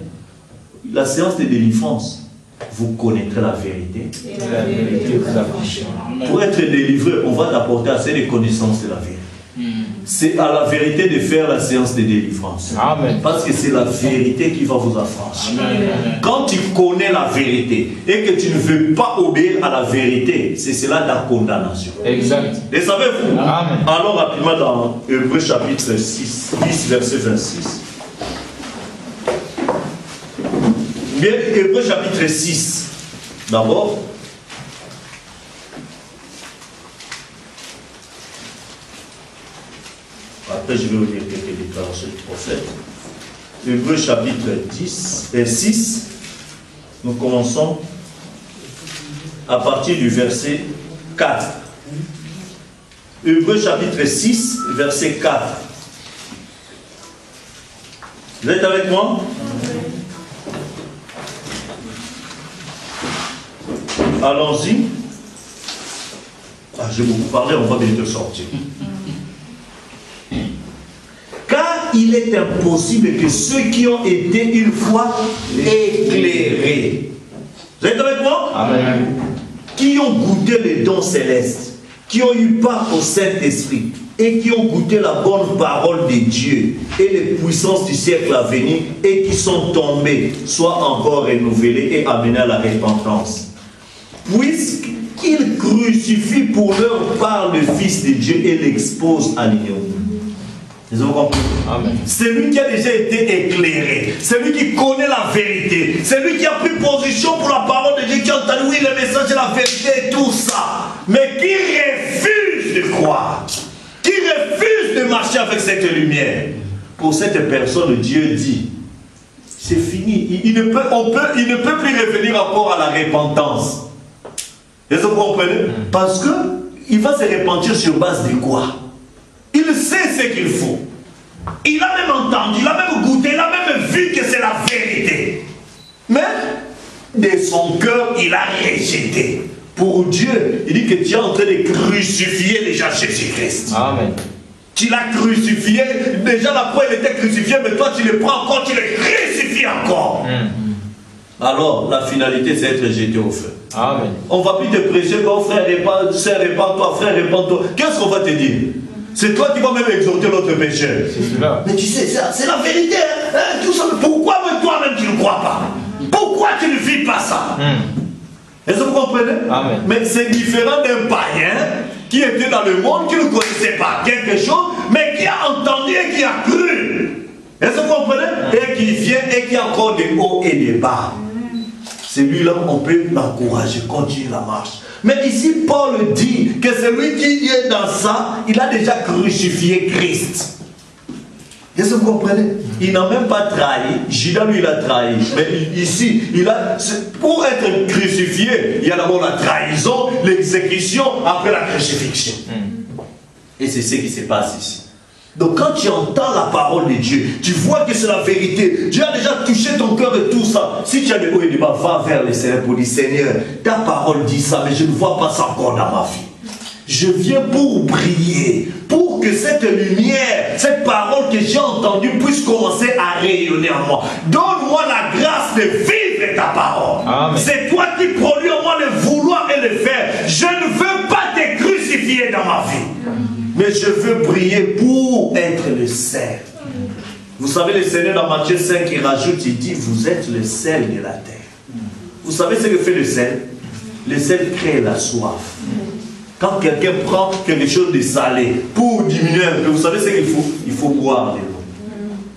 La séance de délivrance, vous connaîtrez la vérité. Et la vérité vous affranchira. Pour être délivré, on va t'apporter assez de connaissances de la vérité. C'est à la vérité de faire la séance de délivrance. Amen. Parce que c'est la vérité qui va vous affranchir. Amen. Quand tu connais la vérité et que tu ne veux pas obéir à la vérité, c'est cela ta condamnation. Exact. Et savez-vous? Amen. Alors rapidement dans Hébreux chapitre 10, verset 26. Bien, Hébreux chapitre 6. D'abord. Après, je vais vous lire quelques déclarations du prophète. Hébreux chapitre 6. Nous commençons à partir du verset 4. Hébreux chapitre 6, verset 4. Vous êtes avec moi? Allons-y. Je vais beaucoup parler, on va bientôt sortir. Car il est impossible que ceux qui ont été une fois éclairés, vous êtes avec moi? Amen. Qui ont goûté les dons célestes, qui ont eu part au Saint-Esprit et qui ont goûté la bonne parole de Dieu et les puissances du siècle à venir et qui sont tombés, soient encore renouvelés et amenés à la repentance. Puisqu'ils crucifient pour leur part le Fils de Dieu et l'exposent à l'ignominie. Vous avez compris? Amen. C'est lui qui a déjà été éclairé, c'est lui qui connaît la vérité, c'est lui qui a pris position pour la parole de Dieu, qui a entendu oui, le message de la vérité et tout ça, mais qui refuse de croire, qui refuse de marcher avec cette lumière. Pour cette personne, Dieu dit, c'est fini, il ne peut plus revenir encore à la repentance. Est-ce que vous comprenez? Parce qu'il va se repentir sur base de quoi? Il sait ce qu'il faut. Il a même entendu, il a même goûté, il a même vu que c'est la vérité. Mais de son cœur, il a rejeté. Pour Dieu, il dit que tu es en train de crucifier déjà Jésus-Christ. Amen. Tu l'as crucifié, déjà la croix il était crucifié, mais toi tu le prends encore, tu le crucifies encore. Alors, la finalité c'est être jeté au feu. Amen. On ne va plus te prêcher, oh frère, répands-toi, frère, répands-toi. Qu'est-ce qu'on va te dire? C'est toi qui vas même exhorter l'autre pécheur. Mais tu sais, c'est la vérité. Hein, tout ça. Pourquoi même toi-même tu ne crois pas? Pourquoi tu ne vis pas ça? Est-ce que vous comprenez? Amen. Mais c'est différent d'un païen qui était dans le monde, qui ne connaissait pas quelque chose, mais qui a entendu et qui a cru. Est-ce que vous comprenez? Et qui vient et qui a encore des hauts et des bas. Celui-là, on peut l'encourager, continuer la marche. Mais ici, Paul dit que celui qui est dans ça, il a déjà crucifié Christ. Est-ce que vous comprenez? Il n'a même pas trahi. Judas, lui, il a trahi. Mais ici, pour être crucifié, il y a d'abord la trahison, l'exécution, après la crucifixion. Et c'est ce qui se passe ici. Donc quand tu entends la parole de Dieu, tu vois que c'est la vérité. Dieu a déjà touché ton cœur et tout ça. Si tu as des hauts et des bas, va vers le Seigneur pour dire, Seigneur, ta parole dit ça, mais je ne vois pas ça encore dans ma vie. Je viens pour prier, pour que cette lumière, cette parole que j'ai entendue puisse commencer à rayonner en moi. Donne-moi la grâce de vivre ta parole. C'est toi qui produis en moi le vouloir et le faire. Je ne veux pas te crucifier dans ma vie. Mais je veux prier pour être le sel. Vous savez, le Seigneur dans Matthieu 5, il rajoute, il dit, vous êtes le sel de la terre. Vous savez ce que fait le sel? Le sel crée la soif. Quand quelqu'un prend quelque chose de salé pour diminuer un peu, vous savez ce qu'il faut? Il faut boire de l'eau.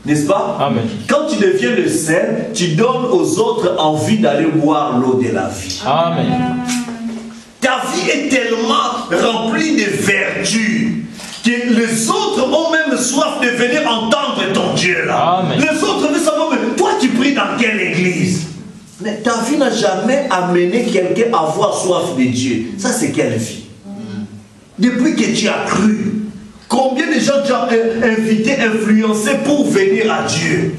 N'est-ce pas? Amen. Quand tu deviens le sel, tu donnes aux autres envie d'aller boire l'eau de la vie. Amen. Ta vie est tellement remplie de vertus que les autres ont même soif de venir entendre ton Dieu là. Amen. Les autres veulent savoir, mais toi tu pries dans quelle église? Mais ta vie n'a jamais amené quelqu'un à avoir soif de Dieu. Ça c'est quelle vie? Depuis que tu as cru, combien de gens tu as invité, influencé pour venir à Dieu?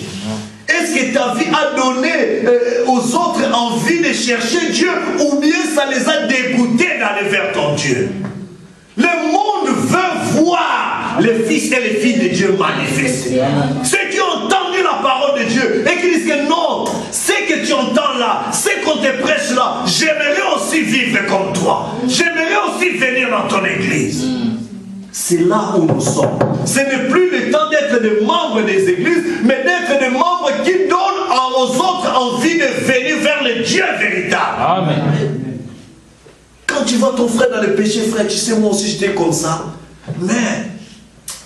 Est-ce que ta vie a donné aux autres envie de chercher Dieu, ou bien ça les a dégoûtés d'aller vers ton Dieu? Le monde veut voir les fils et les filles de Dieu manifestés. Ceux qui ont entendu la parole de Dieu et qui disent que non, ce que tu entends là, ce qu'on te prêche là, j'aimerais aussi vivre comme toi. J'aimerais aussi venir dans ton église. C'est là où nous sommes. Ce n'est plus le temps d'être des membres des églises, mais d'être des membres qui donnent aux autres envie de venir vers le Dieu véritable. Amen. Quand tu vois ton frère dans le péché, frère, tu sais, moi aussi j'étais comme ça. Mais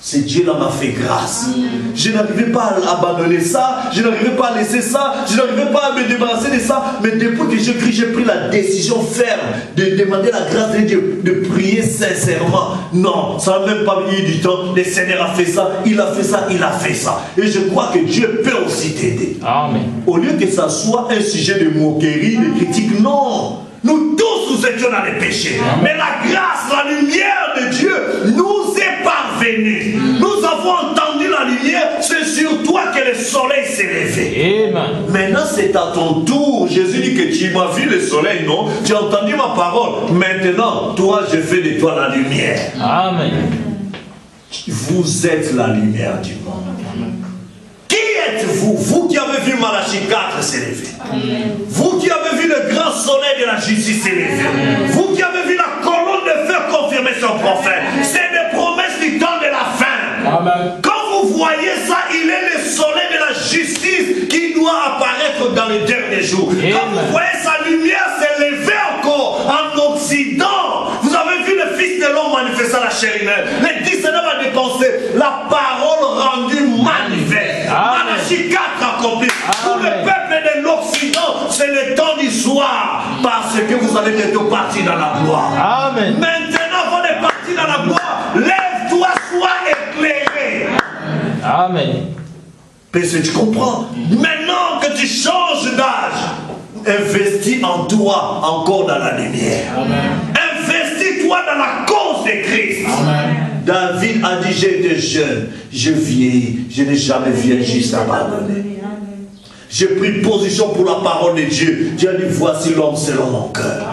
Ce Dieu-là m'a fait grâce. Je n'arrivais pas à abandonner ça, je n'arrivais pas à laisser ça, je n'arrivais pas à me débarrasser de ça. Mais depuis que j'ai pris la décision ferme de demander la grâce de Dieu, de prier sincèrement. Non, ça n'a même pas mis du temps. Le Seigneur a fait ça, il a fait ça, il a fait ça. Et je crois que Dieu peut aussi t'aider. Amen. Au lieu que ça soit un sujet de moquerie, de critique, non. Nous tous, nous étions dans les péchés. Mais la grâce, la lumière de Dieu nous est parvenue. Nous avons entendu la lumière. C'est sur toi que le soleil s'est levé. Amen. Maintenant, c'est à ton tour. Jésus dit que tu m'as vu le soleil, non? Tu as entendu ma parole. Maintenant, toi, je fais de toi la lumière. Amen. Vous êtes la lumière du monde. Qui êtes-vous? Vous qui avez vu Malachie 4 s'élever. Vous qui avez vu le grand soleil de la justice s'élever. Vous qui avez vu la colonne de feu confirmer son prophète. C'est des promesses du temps de la fin. Amen. Quand vous voyez ça, il est le soleil de la justice qui doit apparaître dans les derniers jours. Quand vous voyez sa lumière s'élever encore en Occident, vous avez vu le Fils de l'homme manifester la chair humaine. Le 19 a dépensé la parole rendue manifeste. Malachie 4 accompli. Pour le peuple de l'Occident, c'est le temps du soir. Parce que vous allez bientôt partir dans la gloire. Amen. Maintenant, avant de partir dans la gloire, lève-toi, sois éclairé. Amen. Parce que tu comprends. Maintenant que tu changes d'âge, investis en toi encore dans la lumière. Investis-toi dans la cause de Christ. Amen. David a dit, j'ai été jeune, je vieillis, je n'ai jamais vu un juste abandonné. J'ai pris position pour la parole de Dieu. Dieu a dit, voici l'homme selon mon cœur.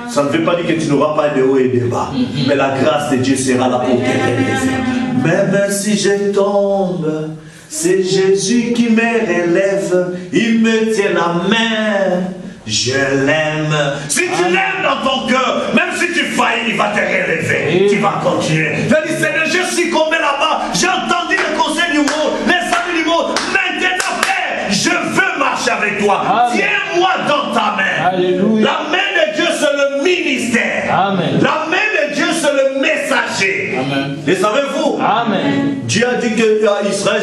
Ça ne veut pas dire que tu n'auras pas de haut et de bas. Mais la grâce de Dieu sera là pour t'aider. Même si je tombe, c'est Jésus qui me relève. Il me tient la main. Je l'aime. Si tu l'aimes dans ton cœur, même si tu faillis, il va te relever. Tu vas continuer. Je dis, Seigneur, je suis tombé là-bas. J'ai entendu le conseil du monde, les amis du monde. Maintenant, Père, je veux marcher avec toi. Tiens-moi dans ta main. Alléluia. La main de Dieu, c'est le ministère. Amen. La main de Dieu, c'est le messager. Amen. Et savez-vous? Amen. Dieu a dit qu'à Israël,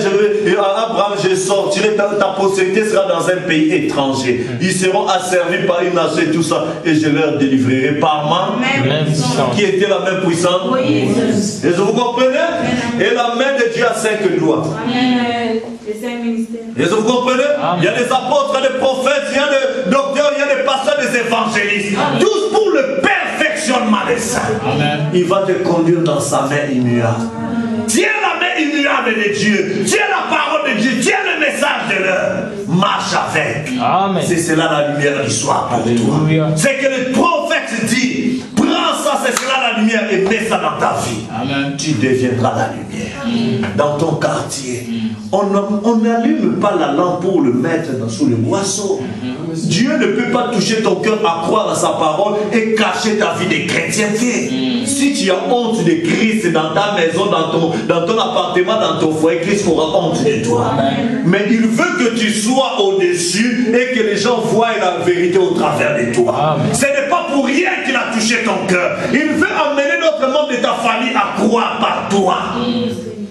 à Abraham, je sortirai, ta postérité sera dans un pays étranger. Ils seront asservis par une nation et tout ça, et je leur délivrerai par Même puissance. qui était la même puissance. Moïse. Et vous comprenez? Et la main de Dieu a 5 doigts. Amen. Les 5 ministères. Et vous comprenez? Amen. Il y a des apôtres, des prophètes, il y a des docteurs, il y a des pasteurs, des évangélistes. Tous pour le perfectionnement des saints. Amen. Il va te conduire dans sa main immuable. Tiens la main immuable de Dieu. Tiens la parole de Dieu. Tiens le message de l'heure. Marche avec. Amen. C'est cela la lumière du soir pour Alléluia. toi. C'est que le prophète dit, prends ça, c'est cela la lumière et mets ça dans ta vie. Amen. Tu deviendras la lumière. Dans ton quartier. On n'allume pas la lampe pour le mettre sous le boisseau. Dieu ne peut pas toucher ton cœur à croire à sa parole et cacher ta vie de chrétienté. Si tu as honte de Christ dans ta maison, dans ton appartement, dans ton foyer, Christ aura honte de toi. Mais il veut que tu sois au-dessus et que les gens voient la vérité au travers de toi. Ce n'est pas pour rien qu'il a touché ton cœur. Il veut amener d'autres membres de ta famille à croire par toi.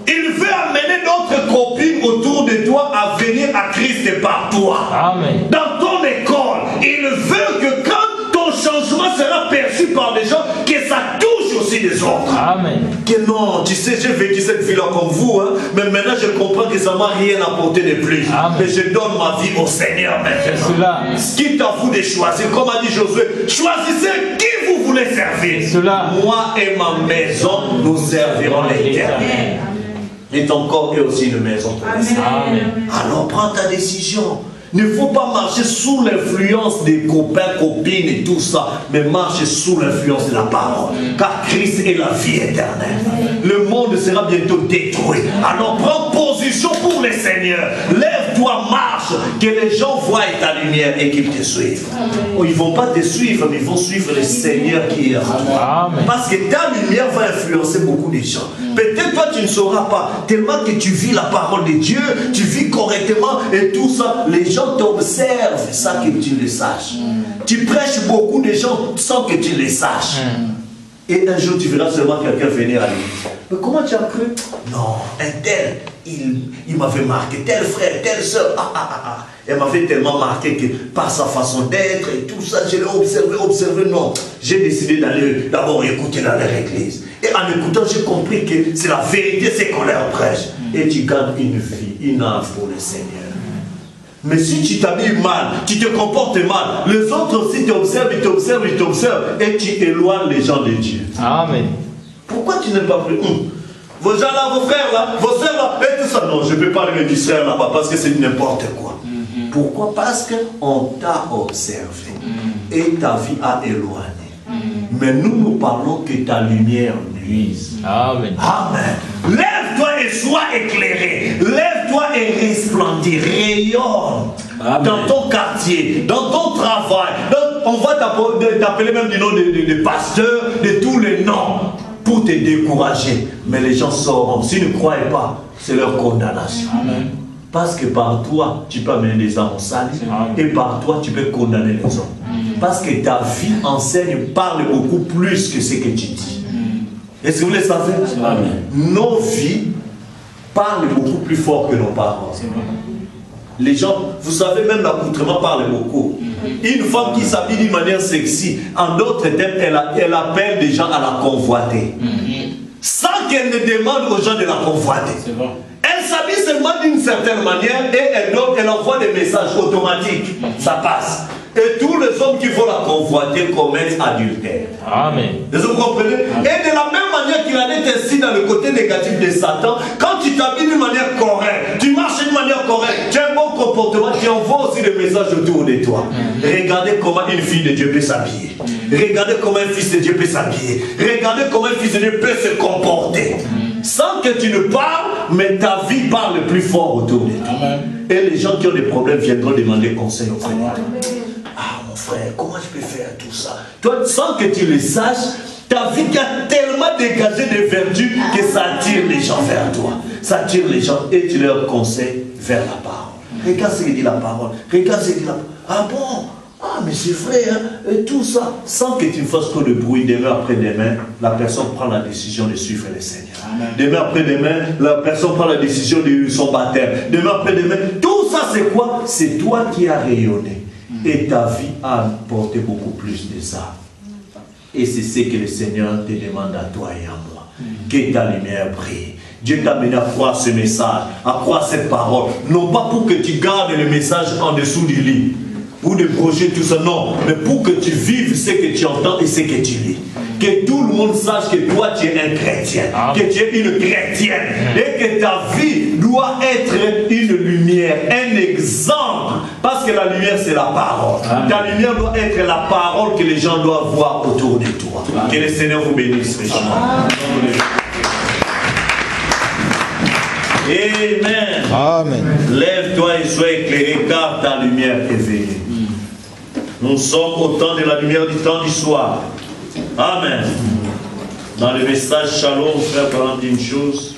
Il veut amener d'autres copines autour de toi à venir à Christ par toi. Amen. Dans ton école, il veut que quand ton changement sera perçu par les gens, que ça touche aussi les autres. Amen. Que non, tu sais, j'ai vécu cette vie-là comme vous, hein, mais maintenant je comprends que ça ne m'a rien apporté de plus. Amen. Mais je donne ma vie au Seigneur maintenant. Cela. Quitte à vous de choisir, comme a dit Josué, choisissez qui vous voulez servir. Cela. Moi et ma maison, nous servirons l'Éternel. Et ton corps est aussi une maison. Amen. Alors prends ta décision. Il ne faut pas marcher sous l'influence des copains, copines et tout ça, mais marche sous l'influence de la parole. Car Christ est la vie éternelle. Le monde sera bientôt détruit. Alors prends position pour le Seigneur. Lève-toi, marche, que les gens voient ta lumière et qu'ils te suivent. Oh, ils ne vont pas te suivre, mais ils vont suivre le Seigneur qui est en toi. Amen. Parce que ta lumière va influencer beaucoup de gens. Peut-être toi tu ne sauras pas, tellement que tu vis la parole de Dieu, tu vis correctement et tout ça, les gens t'observent sans que tu le saches. Tu prêches beaucoup de gens sans que tu le saches. Et un jour, tu verras seulement quelqu'un venir à l'église. Mais comment tu as cru? Non, un tel, il m'avait marqué, tel frère, telle soeur. Elle m'avait tellement marqué que par sa façon d'être et tout ça, je l'ai observé. Non, j'ai décidé d'aller d'abord écouter dans leur église. Et en écoutant, j'ai compris que c'est la vérité, c'est qu'on leur prêche. Et tu gagnes une vie, une âme pour le Seigneur. Mais si tu t'habilles mal, tu te comportes mal, les autres aussi t'observent, ils t'observent, et tu éloignes les gens de Dieu. Amen. Pourquoi tu n'es pas plus vos gens là, vos frères là, vos soeurs là, et tout ça. Non, je ne peux pas les distraire là-bas parce que c'est n'importe quoi. Pourquoi? Parce qu'on t'a observé et ta vie a éloigné. Mais nous parlons que ta lumière luise. Amen. Amen. Lève-toi et sois éclairé. Lève-toi et resplendis. Rayonne. Amen. Dans ton quartier, dans ton travail. On va t'appeler même du nom de pasteur, de tous les noms, pour te décourager. Mais les gens sauront. S'ils ne croient pas, c'est leur condamnation. Amen. Parce que par toi, tu peux amener des âmes au salut. Et par toi, tu peux condamner les autres. Parce que ta vie enseigne, parle beaucoup plus que ce que tu dis. Est-ce que vous le savez? Nos vies parlent beaucoup plus fort que nos paroles. Les gens, vous savez, même l'accoutrement parle beaucoup. Une femme qui s'habille d'une manière sexy, en d'autres termes, elle appelle des gens à la convoiter. Sans qu'elle ne demande aux gens de la convoiter. Elle s'habille seulement d'une certaine manière et elle envoie des messages automatiques. Ça passe. Et tous les hommes qui vont la convoiter commettent adultère. Amen. Vous comprenez? Et de la même manière qu'il en est ainsi dans le côté négatif de Satan, quand tu t'habilles d'une manière correcte, tu marches d'une manière correcte, tu as un bon comportement, tu envoies aussi des messages autour de toi. Regardez comment une fille de Dieu peut s'habiller. Regardez comment un fils de Dieu peut s'habiller. Regardez comment un fils de Dieu peut se comporter. Sans que tu ne parles, mais ta vie parle plus fort autour de toi. Amen. Et les gens qui ont des problèmes viendront demander conseil au Seigneur. Ah mon frère, comment je peux faire tout ça? Toi, sans que tu le saches, ta vie a tellement dégagé de vertus que ça attire les gens vers toi. Ça attire les gens et tu leur conseilles vers la parole. Regarde ce que dit la parole. Regarde ce que dit la parole. Ah bon? Ah mais c'est vrai, hein? Et tout ça. Sans que tu ne fasses que de bruit, demain après-demain, la personne prend la décision de suivre le Seigneur. Amen. Demain après-demain, la personne prend la décision de son baptême. Demain après-demain, tout ça c'est quoi? C'est toi qui as rayonné. Et ta vie a apporté beaucoup plus de ça. Et c'est ce que le Seigneur te demande à toi et à moi. Que ta lumière brille. Dieu t'a amené à croire ce message, à croire cette parole. Non pas pour que tu gardes le message en dessous du lit. Ou de projet, tout ça, non. Mais pour que tu vives ce que tu entends et ce que tu lis. Que tout le monde sache que toi tu es un chrétien. Que tu es une chrétienne. Et que ta vie doit être une lumière, un exemple. Parce que la lumière c'est la parole. Ta lumière doit être la parole que les gens doivent voir autour de toi. Que le Seigneur vous bénisse. Amen. Amen. Lève-toi et sois éclairé car ta lumière est veillée. Nous sommes au temps de la lumière du temps du soir. Amen. Dans le message Shalom, frère, parlant d'une chose.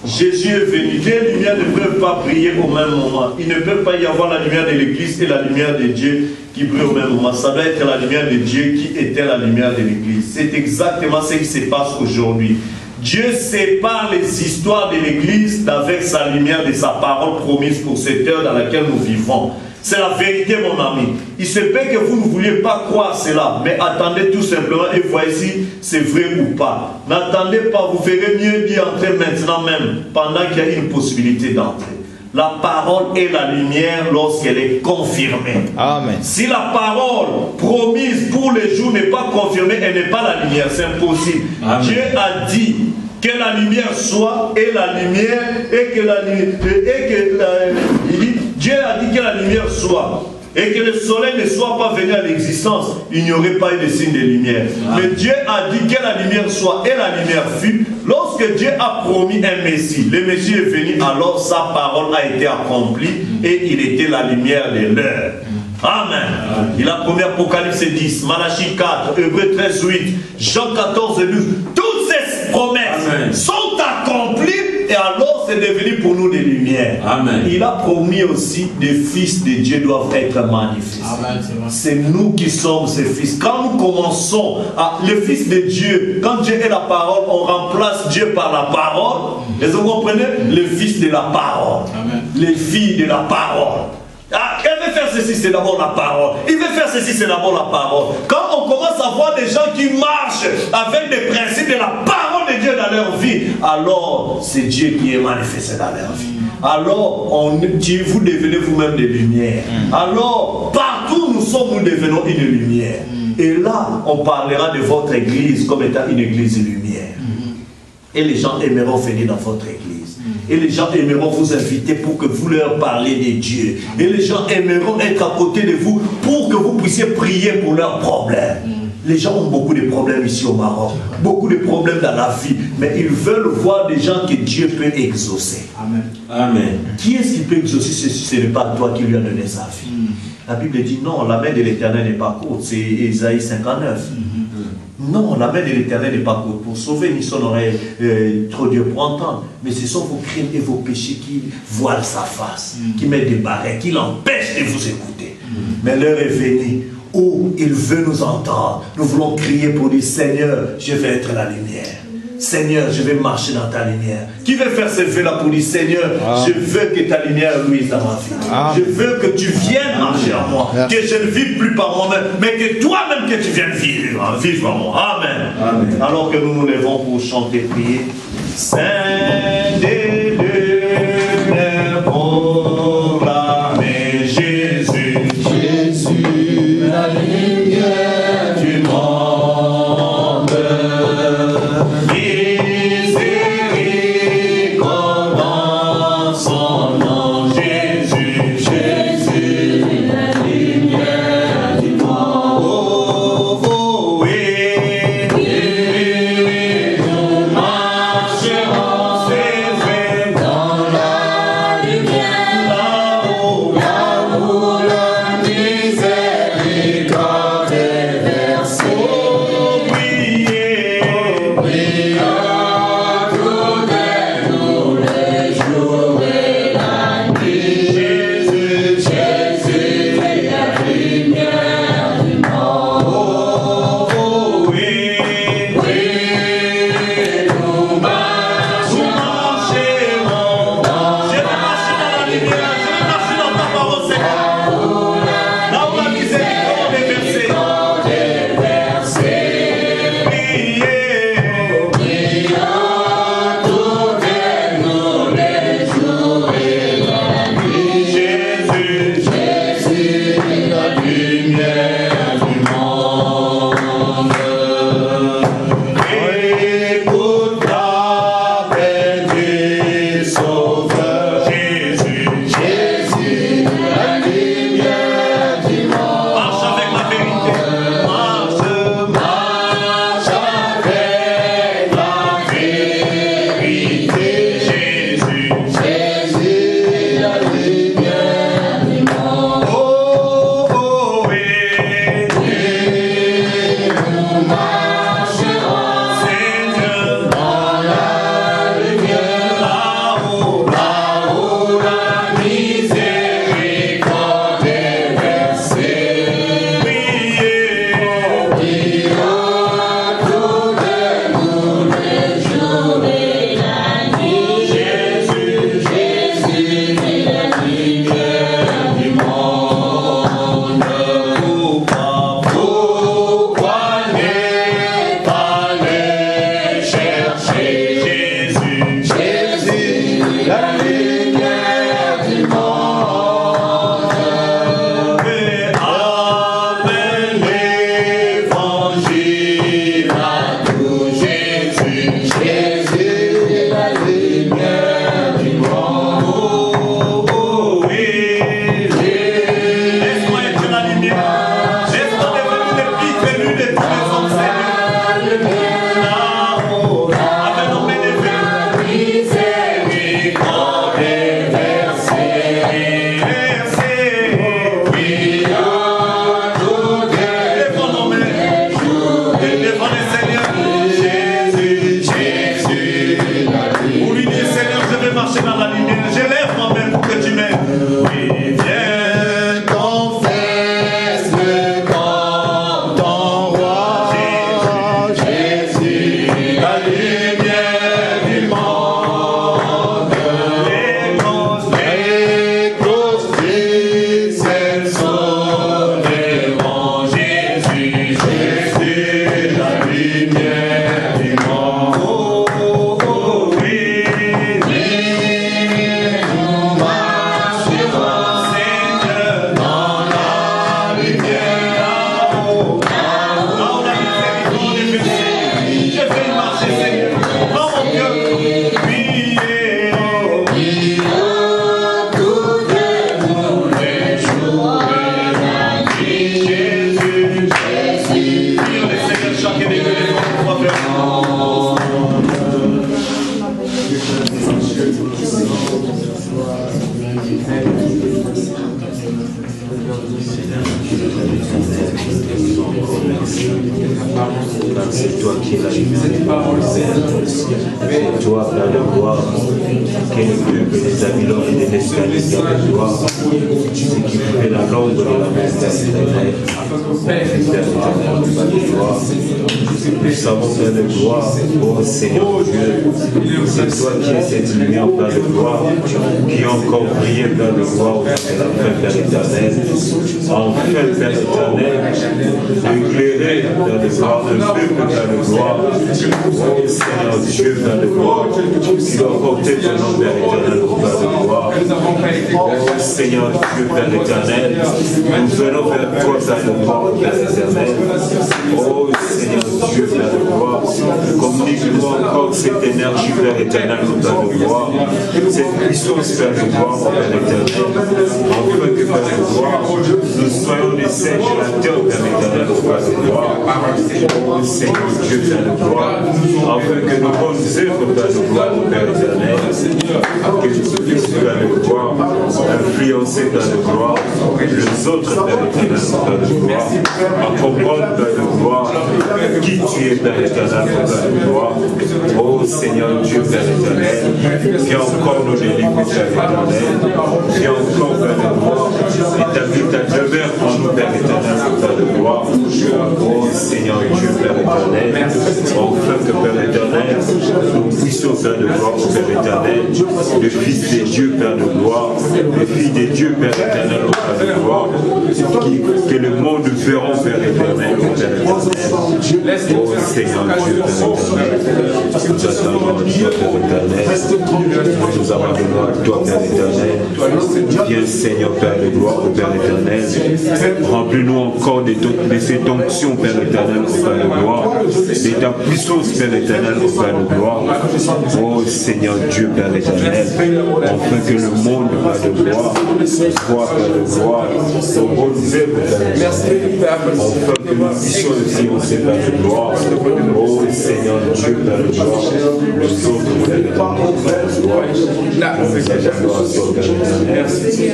Jésus est venu. Les lumières ne peuvent pas briller au même moment. Il ne peut pas y avoir la lumière de l'Église et la lumière de Dieu qui brille au même moment. Ça doit être la lumière de Dieu qui était la lumière de l'Église. C'est exactement ce qui se passe aujourd'hui. Dieu sépare les histoires de l'Église avec sa lumière, de sa parole promise pour cette heure dans laquelle nous vivons. C'est la vérité, mon ami. Il se peut que vous ne vouliez pas croire cela, mais attendez tout simplement et voyez si c'est vrai ou pas. N'attendez pas, vous ferez mieux d'y entrer maintenant même, pendant qu'il y a une possibilité d'entrer. La parole est la lumière lorsqu'elle est confirmée. Amen. Si la parole promise pour les jours n'est pas confirmée, elle n'est pas la lumière, c'est impossible. Amen. Dieu a dit que la lumière soit et la lumière et que Dieu a dit que la lumière soit et que le soleil ne soit pas venu à l'existence, il n'y aurait pas eu de signe de lumière. Mais Dieu a dit que la lumière soit et la lumière fut. Lorsque Dieu a promis un Messie, le Messie est venu, alors sa parole a été accomplie et il était la lumière de l'heure. Amen. Il a promis Apocalypse 10, Malachie 4, Hébreux 13, 8, Jean 14, 12. Toutes ces promesses sont accomplies et alors c'est devenu pour nous des lumières. Amen. Il a promis aussi des fils de Dieu doivent être manifestés. C'est nous qui sommes ces fils. Quand nous commençons à le fils de Dieu, quand Dieu est la parole, on remplace Dieu par la parole. Et vous comprenez? Le fils de la parole. Amen. Les filles de la parole. Ah, elle veut faire ceci, c'est d'abord la parole. Il veut faire ceci, c'est d'abord la parole. Quand on commence à voir des gens qui marchent avec des principes de la parole de Dieu dans leur vie, alors c'est Dieu qui est manifesté dans leur vie. Alors vous devenez vous-même des lumières. Alors partout où nous devenons une lumière. Et là, on parlera de votre église comme étant une église lumière. Et les gens aimeront venir dans votre église. Et les gens aimeront vous inviter pour que vous leur parliez de Dieu. Et les gens aimeront être à côté de vous pour que vous puissiez prier pour leurs problèmes. Les gens ont beaucoup de problèmes ici au Maroc. Beaucoup de problèmes dans la vie. Mais ils veulent voir des gens que Dieu peut exaucer. Amen. Amen. Qui est-ce qui peut exaucer si ce n'est pas toi qui lui as donné sa vie? La Bible dit non, la main de l'Éternel n'est pas courte. C'est Ésaïe 59. Non, la main de l'Éternel n'est pas courte pour sauver, ni son oreille trop dur pour entendre. Mais ce sont vos crimes et vos péchés qui voilent sa face, qui mettent des barrières, qui l'empêchent de vous écouter. Mais l'heure est venue où il veut nous entendre. Nous voulons crier pour dire, Seigneur, je vais être la lumière. Seigneur, je vais marcher dans ta lumière. Qui veut faire ce vœu-là pour dire, Seigneur, je veux que ta lumière luise dans ma vie. Je veux que tu viennes marcher en moi. Que je ne vive plus par moi-même, mais que toi-même que tu viennes vivre en moi. Amen. Amen. Alors que nous nous levons pour chanter, prier. Saint des lumières, proclamer Jésus. Jésus, la lumière du monde. Marcherons, c'est vrai. lumière. Je lève ma main pour que tu m'aides. Oui, viens, confesse le corps, ton roi, Jésus, la lumière du monde. Les crucifixes, elles sonneront. Jésus, Jésus, la lumière du monde. Oh, oh, oh, oui, oui, nous marcherons, Seigneur, dans la lumière. Là-haut, là on a mis les versets. Je vais marcher, Seigneur. Oh mon Dieu, priez, tous les jours et la nuit. Jésus, Jésus. Prions le Seigneur, chacun des deux, les trois vers C'est toi qui es la lumière. C'est toi, Père de gloire, qui est le Dieu que les Babylone et des escaliers de gloire, c'est qui fait la langue de la mort éternelle. Père éternel, de gloire. Nous savons, Père de gloire, oh Seigneur Dieu, c'est toi qui es cette lumière, Père de gloire, qui a encore brillé, Père de gloire, jusqu'à la fin, Père éternel. Enfin, Père éternel, éclairer, Père de gloire, le peuple, Père de gloire, oh Seigneur Dieu, Père de gloire, qui doit porter ton nom, Père éternel, Père de gloire. Oh Seigneur Dieu, Père éternel, nous venons vers toi, Père de gloire, Père éternel. Oh Seigneur Dieu, Père de gloire, communique-nous encore cette énergie, Père éternel, Père de gloire, cette puissance, Père de gloire, Père éternel, afin que, Père de gloire, nous soyons des saints de la terre, Père éternel, Père de gloire. Oh Seigneur Dieu, Père de gloire, afin que nos bonnes œuvres, Père de gloire, Père éternel, que nous puissions, Père de gloire, influencer, Père de gloire, les autres, Père éternel, Père de gloire, à comprendre, Père de gloire, qui tu es, Père éternel, Père de gloire. Oh Seigneur Dieu, Père éternel, viens encore nous délivrer, Père éternel, viens encore, Père de gloire, établis ta demeure en nous, Père éternel, Père de gloire. Oh Seigneur Dieu, Père éternel, enfin que, Père éternel, nous puissions, Père de gloire, Père éternel, le Fils des dieux, Père de gloire, le Fils des dieux, Père éternel, Père de gloire, que le monde verront, Père éternel, Père éternel. Oh Seigneur Dieu, Père éternel, nous attendons à toi, Père éternel, nous abandonnons à toi, Père éternel. Viens, Seigneur, Père de gloire, Père éternel, remplis-nous encore de cette onction, Père éternel, Père de gloire, de ta puissance, Père éternel, Père de gloire. Oh Seigneur Dieu, Père éternel, afin que le monde, Père de gloire, soit, Père de gloire, son bon œuvre, Père éternel, afin que nous puissions le financer, Père de gloire. Oh Seigneur Dieu, Père de gloire, le autres, Père éternel, Père de gloire,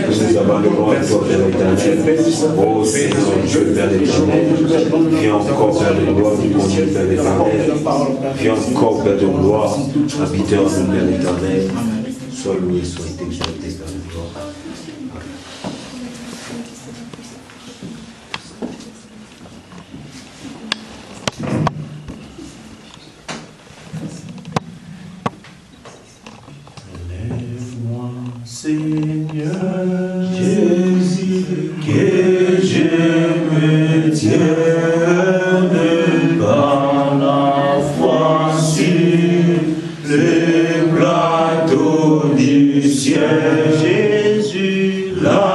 nous abandonnons à toi, Père éternel. Oh Seigneur Dieu, Père éternel, viens encore, Père de gloire, du bon Dieu, Père éternel, viens encore, Père de gloire, habiter en nous, Père éternel, sois loué, sois exalté, Père de gloire. Lève-moi, Seigneur Jésus, que je me tienne par la foi sur le plateau du ciel. Jésus, là